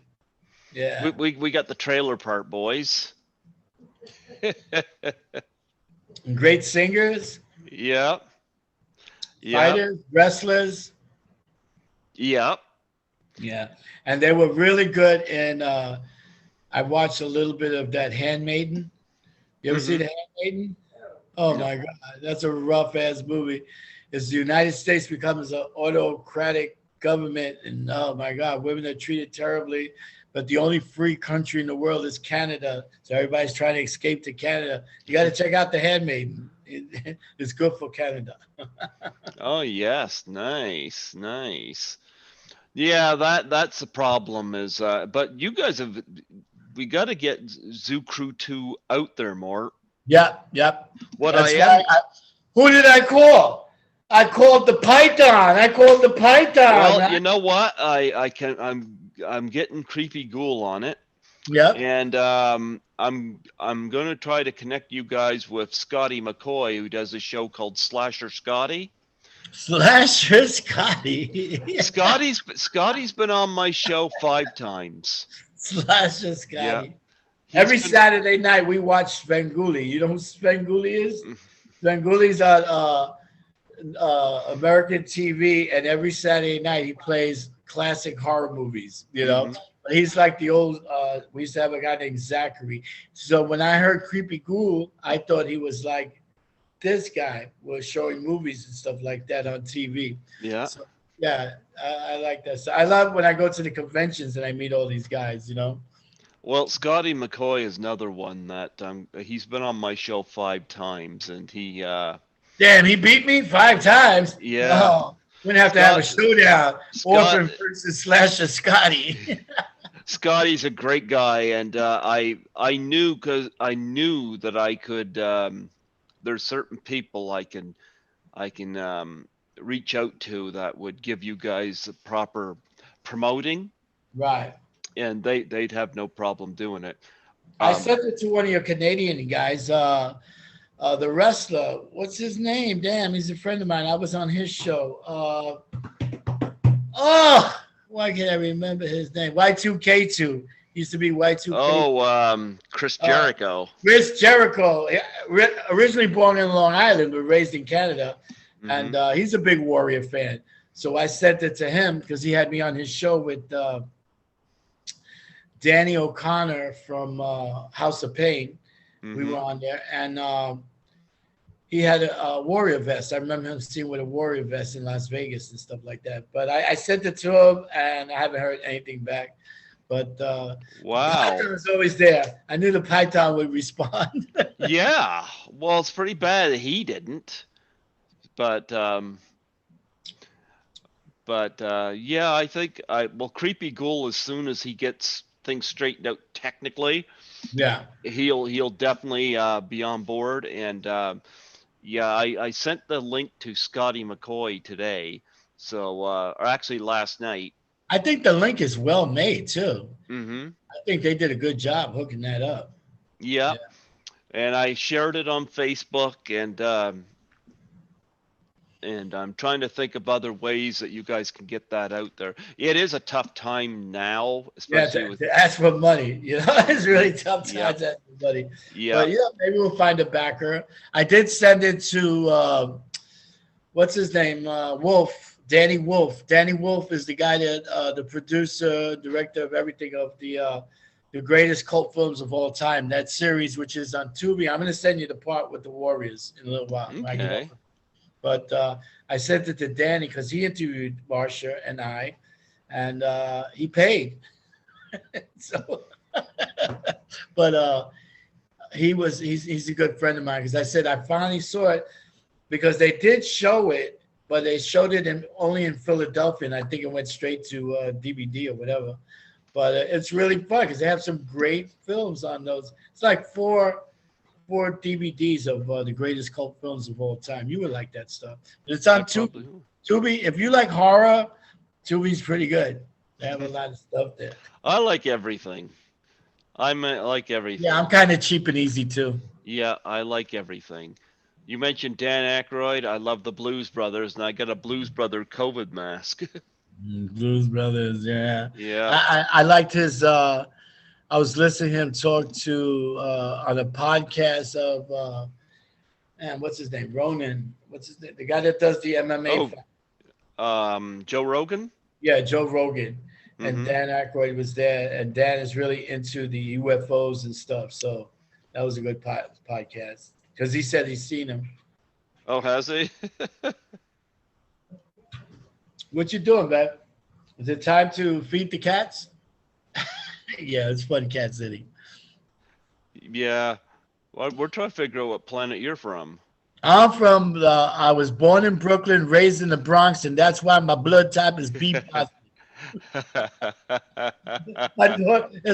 Yeah. We got the trailer part, boys. Great singers. Yeah. Fighters, wrestlers. Yeah. Yeah. And they were really good in I watched a little bit of that Handmaiden. You ever see the Handmaiden? Oh my God, that's a rough ass movie. It's the United States becomes an autocratic government, and oh my God, women are treated terribly. But the only free country in the world is Canada, so everybody's trying to escape to Canada. You got to check out the Handmaiden. It's good for Canada. Oh yes, nice. Yeah, that's the problem is, but you guys we got to get Zoo Crew 2 out there more. Yep. What That's who did I call? I called the Python. Well, you know what? I'm getting Creepy Ghoul on it. Yep. And I'm gonna try to connect you guys with Scotty McCoy, who does a show called Slasher Scotty. Slasher Scotty. Scotty's been on my show 5 times. Slasher Scotty. Yeah. Every Saturday night we watch Svengoolie. You know who Svengoolie is? Svengoolie's on American TV, and every Saturday night he plays classic horror movies. You know, he's like the old. We used to have a guy named Zachary. So when I heard Creepy Ghoul, I thought he was like this guy was showing movies and stuff like that on TV. Yeah. So, yeah, I like that. So I love when I go to the conventions and I meet all these guys. You know. Well, Scotty McCoy is another one that he's been on my show 5 times, and he. Damn, he beat me 5 times. Yeah. Oh, we're gonna have to have a showdown. Orphan versus Slasher Scotty. Scotty's a great guy, and I knew that I could. There's certain people I can reach out to that would give you guys the proper promoting. Right. And they'd have no problem doing it. I sent it to one of your Canadian guys, the wrestler. What's his name? Damn, he's a friend of mine. I was on his show. Why can't I remember his name? Y2K2. Used to be Y2K2. Oh, Chris Jericho. Chris Jericho, originally born in Long Island, but raised in Canada. And he's a big Warrior fan. So I sent it to him because he had me on his show with Danny O'Connor from House of Pain. We were on there, and he had a Warrior vest. I remember him seeing with a Warrior vest in Las Vegas and stuff like that. But I sent it to him, and I haven't heard anything back. But wow, Python was always there. I knew the Python would respond. Yeah, well, it's pretty bad that he didn't. but yeah, I think Creepy Ghoul, as soon as he gets things straightened out technically, Yeah. he'll definitely be on board. And yeah, I sent the link to Scotty McCoy today, so or actually last night. I think the link is well made too. Mm-hmm. I think they did a good job hooking that up. Yep. Yeah. And I shared it on Facebook, and I'm trying to think of other ways that you guys can get that out there. It is a tough time now, Yeah, especially with to ask for money, it's really tough to Yep. ask for money. yeah. But yeah, maybe we'll find a backer. I did send it to what's his name, Wolf, Danny Wolf. Danny Wolf is the guy that the producer, director of everything of the greatest cult films of all time. That series, which is on Tubi. I'm going to send you the part with the Warriors in a little while. When I get Okay. off. But I sent it to Danny because he interviewed Marsha and I, and he paid. So, but he's a good friend of mine because I said I finally saw it because they did show it, but they showed it only in Philadelphia, and I think it went straight to DVD or whatever. But it's really fun because they have some great films on those. It's like four DVDs of the greatest cult films of all time. You would like that stuff. It's on Tubi. Tubi. If you like horror, Tubi's pretty good. They have a lot of stuff there. I like everything. I like everything. Yeah, I'm kind of cheap and easy too. Yeah, I like everything. You mentioned Dan Aykroyd. I love the Blues Brothers, and I got a Blues Brother COVID mask. Blues Brothers, yeah. Yeah. I liked his. I was listening to him talk to on a podcast of man, what's his name? Ronan. What's his name? The guy that does the MMA. Joe Rogan. Yeah, Joe Rogan. And Mhm. Dan Aykroyd was there, and Dan is really into the UFOs and stuff. So that was a good podcast because he said he's seen them. Oh, has he? What you doing, man? Is it time to feed the cats? Yeah, it's fun cat sitting. Yeah. Well, we're trying to figure out what planet you're from. I'm from I was born in Brooklyn, raised in the Bronx, and that's why my blood type is B positive. It's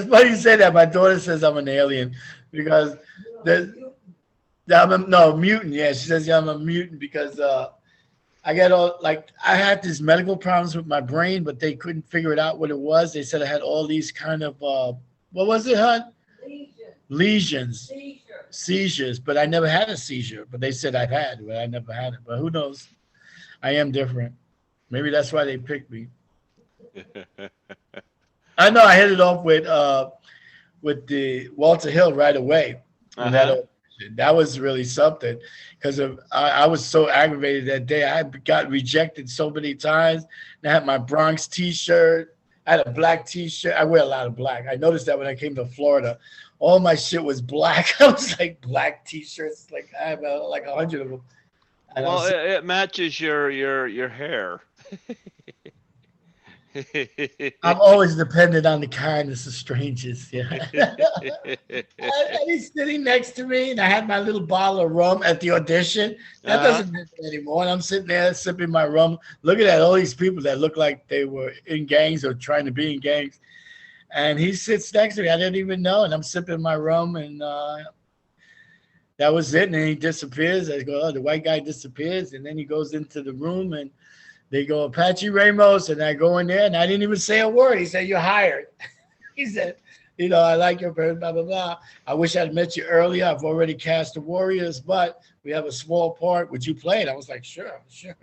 funny you say that. My daughter says I'm an alien because I'm a mutant. Yeah, she says I'm a mutant because I got I had these medical problems with my brain, but they couldn't figure it out what it was. They said I had all these kind of what was it, hon? Lesions. Seizures, but I never had a seizure. But they said I've had, but I never had it. But who knows? I am different. Maybe that's why they picked me. I know I hit it off with the Walter Hill right away. That was really something because I was so aggravated that day. I got rejected so many times. And I had my Bronx T-shirt. I had a black T-shirt. I wear a lot of black. I noticed that when I came to Florida, all my shit was black. I was like black T-shirts. Like I have like 100 of them. And well, it matches your hair. I'm always dependent on the kindness of strangers. Yeah. And he's sitting next to me, and I had my little bottle of rum at the audition. That doesn't happen anymore. And I'm sitting there sipping my rum, looking at all these people that look like they were in gangs or trying to be in gangs. And he sits next to me. I didn't even know. And I'm sipping my rum, and that was it. And then he disappears. I go, oh, the white guy disappears. And then he goes into the room, and they go, Apache Ramos. And I go in there, and I didn't even say a word. He said, you're hired. He said, you know, I like your person, blah, blah, blah. I wish I'd met you earlier. I've already cast the Warriors, but we have a small part. Would you play it? I was like, sure. Yeah.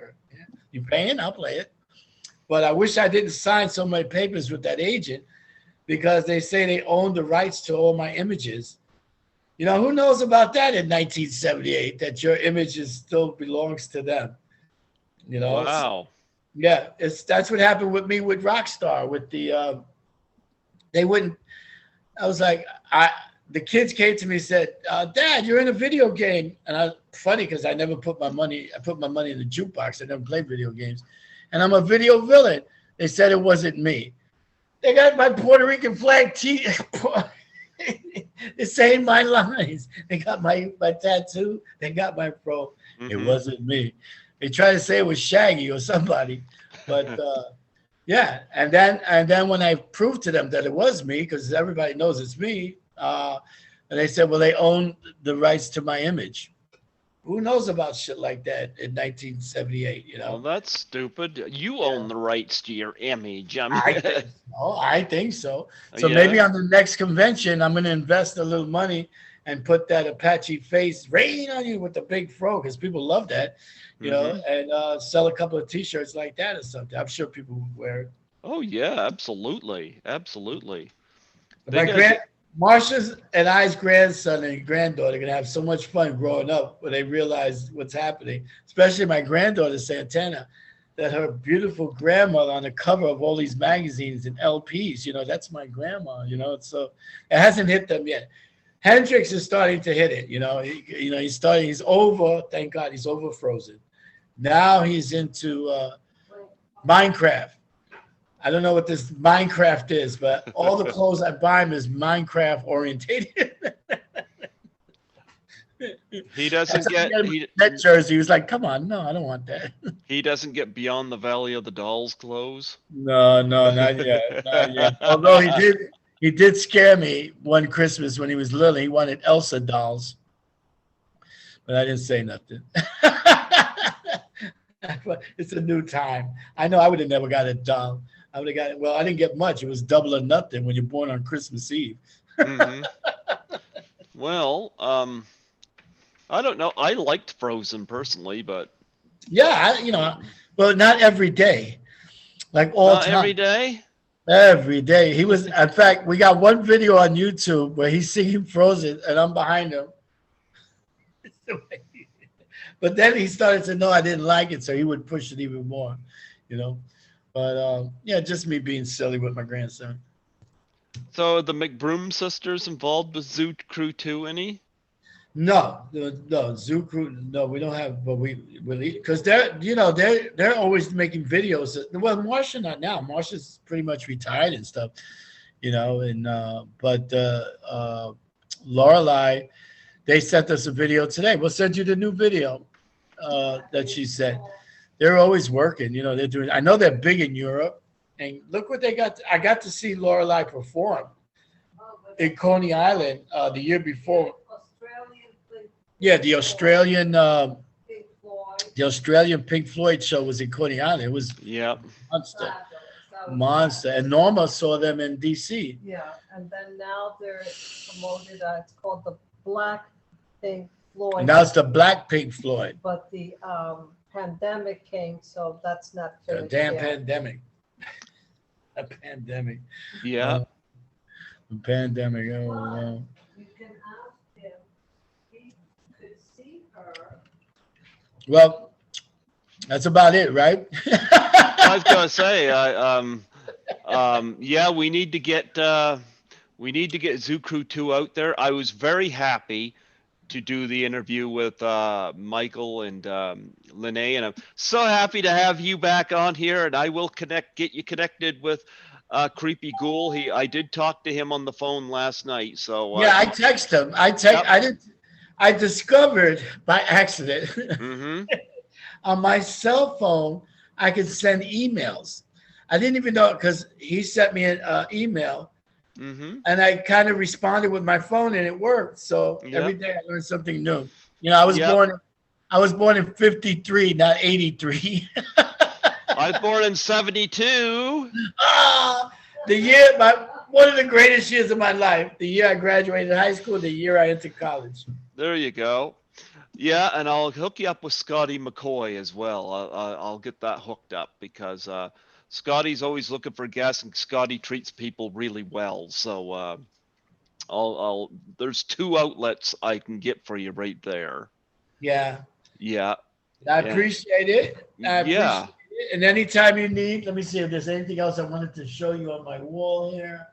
You paying? I'll play it. But I wish I didn't sign so many papers with that agent because they say they own the rights to all my images. You know, who knows about that in 1978, that your image still belongs to them? You know? Wow. Yeah, that's what happened with me with Rockstar. With the, they wouldn't. I was like, the kids came to me and said, Dad, you're in a video game. And funny because I never put my money. I put my money in the jukebox. I never played video games, and I'm a video villain. They said it wasn't me. They got my Puerto Rican flag They're saying my lines. They got my tattoo. They got my pro. Mm-hmm. It wasn't me. They tried to say it was Shaggy or somebody, but yeah. And then when I proved to them that it was me, because everybody knows it's me, and they said, well, they own the rights to my image. Who knows about shit like that in 1978? You know. Well, that's stupid. You Yeah. own the rights to your image. I mean, I think so. I think so. So Yeah. maybe on the next convention, I'm going to invest a little money and put that Apache face rain on you with the big fro, because people love that, you know, and sell a couple of T-shirts like that or something. I'm sure people would wear it. Oh yeah, absolutely, absolutely. Marsha's and I's grandson and granddaughter are going to have so much fun growing up when they realize what's happening, especially my granddaughter, Santana, that her beautiful grandmother on the cover of all these magazines and LPs, you know, that's my grandma, you know, so it hasn't hit them yet. Hendrix is starting to hit it, you know, he's over, thank God, he's over Frozen. Now he's into Minecraft. I don't know what this Minecraft is, but all the clothes I buy him is Minecraft orientated. He doesn't get that jersey. He was like, "Come on, no, I don't want that." He doesn't get beyond the Valley of the Dolls clothes. No, not yet, not yet. Although he did scare me one Christmas when he was little. He wanted Elsa dolls, but I didn't say nothing. It's a new time. I know I would have never got a doll. I would have got it. Well, I didn't get much. It was double or nothing when you're born on Christmas Eve. Well, I don't know. I liked Frozen personally, but yeah, well, not every day, like all time. Every day. Every day. He was. In fact, we got one video on YouTube where he's singing Frozen, and I'm behind him. But then he started to know I didn't like it, so he would push it even more, you know. But yeah, just me being silly with my grandson. So the McBroom sisters involved with Zoo Crew 2, any? No, Zoo Crew. No, we don't have. But we because they're always making videos. Well, Marsha not now. Marsha's pretty much retired and stuff, you know. And but Lorelai, they sent us a video today. We'll send you the new video that she sent. They're always working, you know. They're doing. I know they're big in Europe, and look what they got. I got to see Lorelai perform in Coney Island the year before. Yeah, the Australian Pink Floyd show was in Coney Island. It was monster. And Norma saw them in DC. Yeah, and then now they're promoted. It's called the Black Pink Floyd. And now it's the Black Pink Floyd. But the pandemic came, so that's not finished. The damn yet. pandemic. A pandemic. Yeah. The pandemic. Oh no. You can ask him. He could see her. Well, that's about it, right? I was gonna say, yeah, we need to get Zoo Crew 2 out there. I was very happy to do the interview with Michael and Lene, and I'm so happy to have you back on here. And I will get you connected with Creepy Ghoul. I did talk to him on the phone last night. So yeah, I text him. I discovered by accident on my cell phone I could send emails. I didn't even know, because he sent me an email. And I kind of responded with my phone, and it worked. So every day I learned something new. You know, I was born in 53, not 83. I was born in 72. One of the greatest years of my life. The year I graduated high school, the year I entered college. There you go. Yeah, and I'll hook you up with Scotty McCoy as well. I'll get that hooked up, because Scotty's always looking for guests, and Scotty treats people really well. So there's 2 outlets I can get for you right there. Yeah. Yeah. I appreciate it. Yeah. And anytime you need, let me see if there's anything else I wanted to show you on my wall here.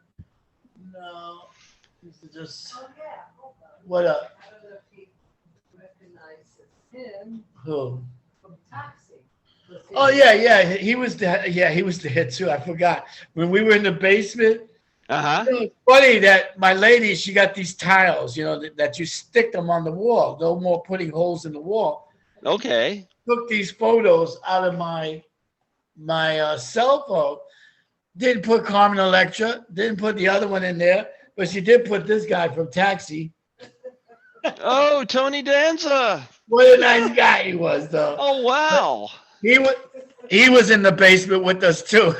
No. This is just. Oh, yeah. Hold on. What up? I don't know if he recognizes him. Who? From Taxi. Oh yeah. He was the hit too. I forgot. When we were in the basement. It's funny that my lady, she got these tiles, you know, that you stick them on the wall. No more putting holes in the wall. Okay. took these photos out of my cell phone. Didn't put Carmen Electra, didn't put the other one in there, but she did put this guy from Taxi. Oh, Tony Danza. What a nice guy he was, though. Oh, wow. He was in the basement with us too.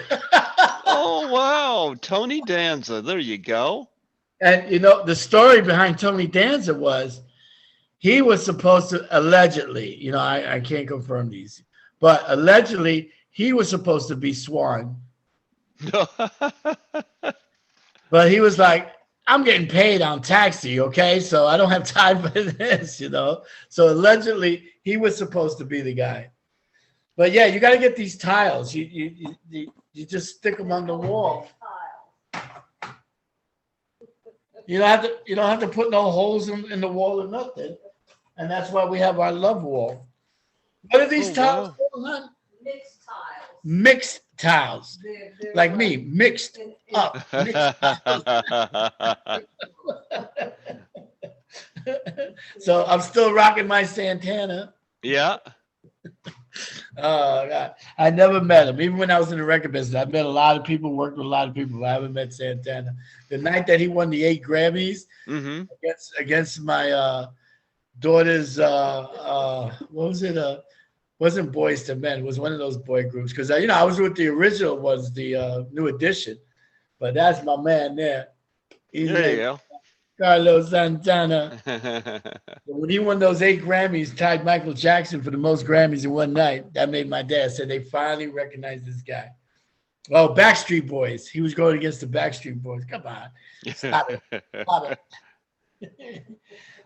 Oh, wow. Tony Danza. There you go. And you know, the story behind Tony Danza was he was supposed to allegedly, you know, I can't confirm these, but allegedly he was supposed to be Swan. But he was like, I'm getting paid on Taxi, okay? So I don't have time for this, you know? So allegedly he was supposed to be the guy. But yeah, you got to get these tiles. You just stick them on the wall. You don't have to put no holes in the wall or nothing. And that's why we have our love wall. What are these tiles called, hon? Mixed tiles. Mixed tiles. They're Like me, mixed up. Mixed tiles. So I'm still rocking my Santana. Yeah. Oh God, I never met him. Even when I was in the record business, I met a lot of people, worked with a lot of people, but I haven't met Santana. The night that he won the 8 Grammys against my daughter's, what was it? Wasn't Boys to Men. It was one of those boy groups because I was with the original ones, the New Edition, but that's my man there. There you go. Carlos Santana. When he won those 8 Grammys, tied Michael Jackson for the most Grammys in one night, that made my dad say they finally recognized this guy. Oh, Backstreet Boys. He was going against the Backstreet Boys. Come on. Stop it. Stop it.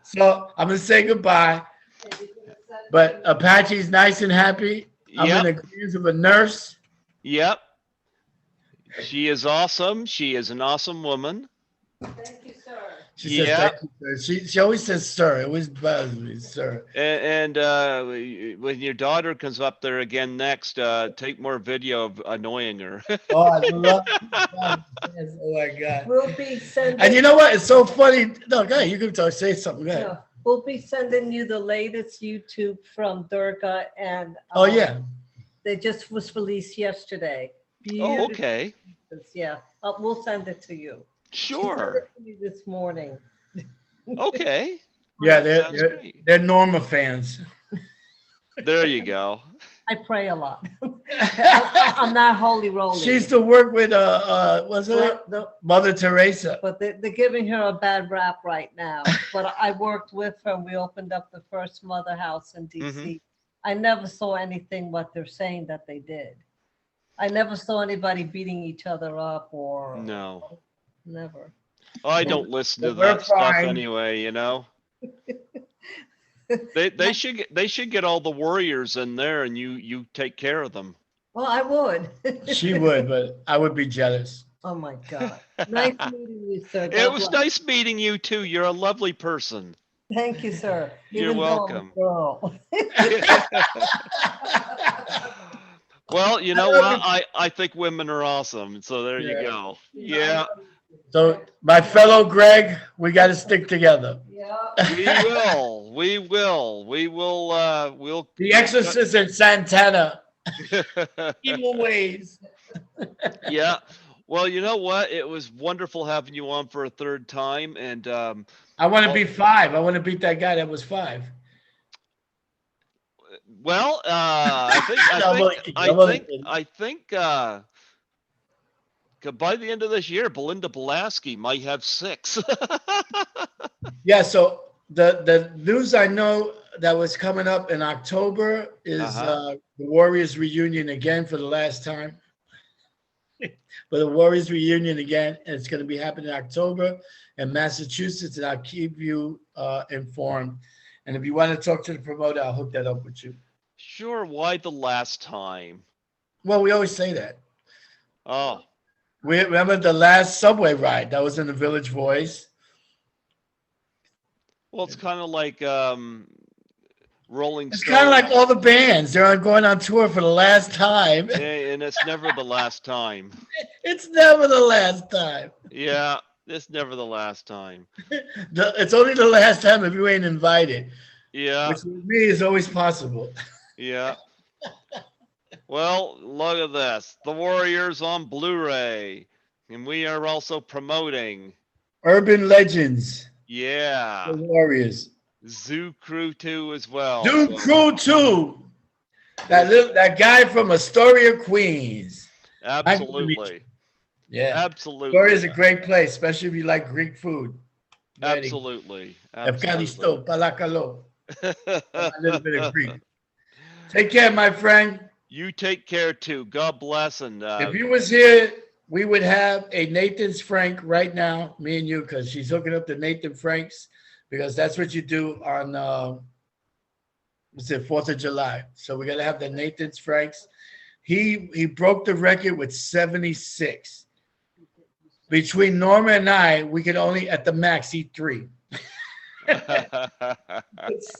So I'm going to say goodbye. But Apache's nice and happy. I'm in the hands of a nurse. Yep. She is awesome. She is an awesome woman. Thank you, sir. She says, thank you, sir. She always says, sir. It always bothers me, sir. And when your daughter comes up there again next, take more video of annoying her. Oh, I love it. Oh, my God. We'll be sending. And you know what? It's so funny. No, go ahead. You can talk. Say something. Go ahead. Yeah, we'll be sending you the latest YouTube from Durga, and Oh, yeah. they just was released yesterday. Oh, okay. Yeah, we'll send it to you. Sure. She sent it to me this morning. Okay. Yeah, Sounds great. they're Norma fans. There you go. I pray a lot. I'm not holy rolling. She used to work with was it Mother Teresa? But they're giving her a bad rap right now. But I worked with her and we opened up the first mother house in DC. I never saw anything what they're saying that they did. I never saw anybody beating each other up or No. Never. I don't listen to We're that stuff fine. anyway, you know. They should get all the warriors in there and you take care of them. Well, I would. She would, but I would be jealous. Oh my God. Nice meeting you, sir. It was nice meeting you too. You're a lovely person. Thank you, sir. You're Even though I'm a welcome. girl. Well, you know what? I think women are awesome. So there you go. Yeah. So my fellow Greg, we got to stick together. Yeah. We will. We'll. The Exorcist and Santana. Evil ways. Yeah. Well, you know what? It was wonderful having you on for a third time, and I want to be 5. I want to beat that guy that was 5. well, I think by the end of this year, Belinda Belaski might have 6. Yeah. So the news I know that was coming up in October is the Warriors reunion again for the last time. But the Warriors reunion again, and it's going to be happening in October in Massachusetts, and I'll keep you informed. And if you want to talk to the promoter, I'll hook that up with you. Sure. Why the last time? Well, we always say that. Oh. We remember the last subway ride that was in the Village Voice. Well, it's kind of like Rolling It's Stones. kind of like all the bands. They're going on tour for the last time. And it's never the last time. It's never the last time. Yeah, it's never the last time. It's only the last time if you ain't invited. Yeah. Which with me is always possible. Yeah. Well, look at this. The Warriors on Blu-ray. And we are also promoting. Urban Legends, Yeah. the Warriors. Zoo Crew 2 as well. Doom So, Crew 2. That guy from Astoria, Queens. absolutely. Yeah. Absolutely. Astoria is a great place, especially if you like Greek food. Ready. Absolutely. Efkaristo, palakalo. A little bit of Greek. Absolutely. Take care, my friend. You take care too. God bless. And If you was here, we would have a Nathan's Frank right now, me and you, because she's hooking up the Nathan Franks, because that's what you do on what's it, 4th of July. So we gotta have the Nathan's Franks. He broke the record with 76. Between Norma and I, we could only at the max eat 3.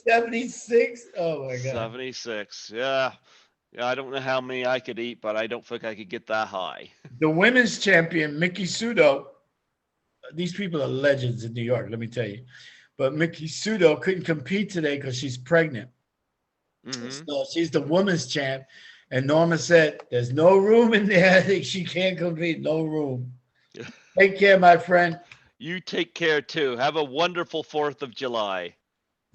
76. Oh my god. 76. Yeah. Yeah, I don't know how many I could eat, but I don't think I could get that high. The women's champion, Mickey Sudo. These people are legends in New York, let me tell you. But Mickey Sudo couldn't compete today because she's pregnant. So she's the women's champ. And Norma said, there's no room in there. She can't compete. No room. Take care, my friend. You take care too. Have a wonderful 4th of July.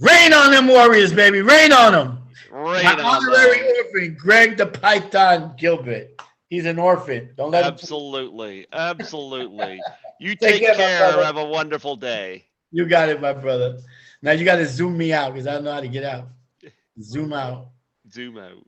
Rain on them Warriors, baby. Rain on them. Rain My on honorary them. orphan, Greg the Python Gilbert. He's an orphan. Don't let him. Absolutely. Absolutely. You Take take care, my care. brother. Have a wonderful day. You got it, my brother. Now you got to zoom me out because I don't know how to get out. Zoom out. Zoom out.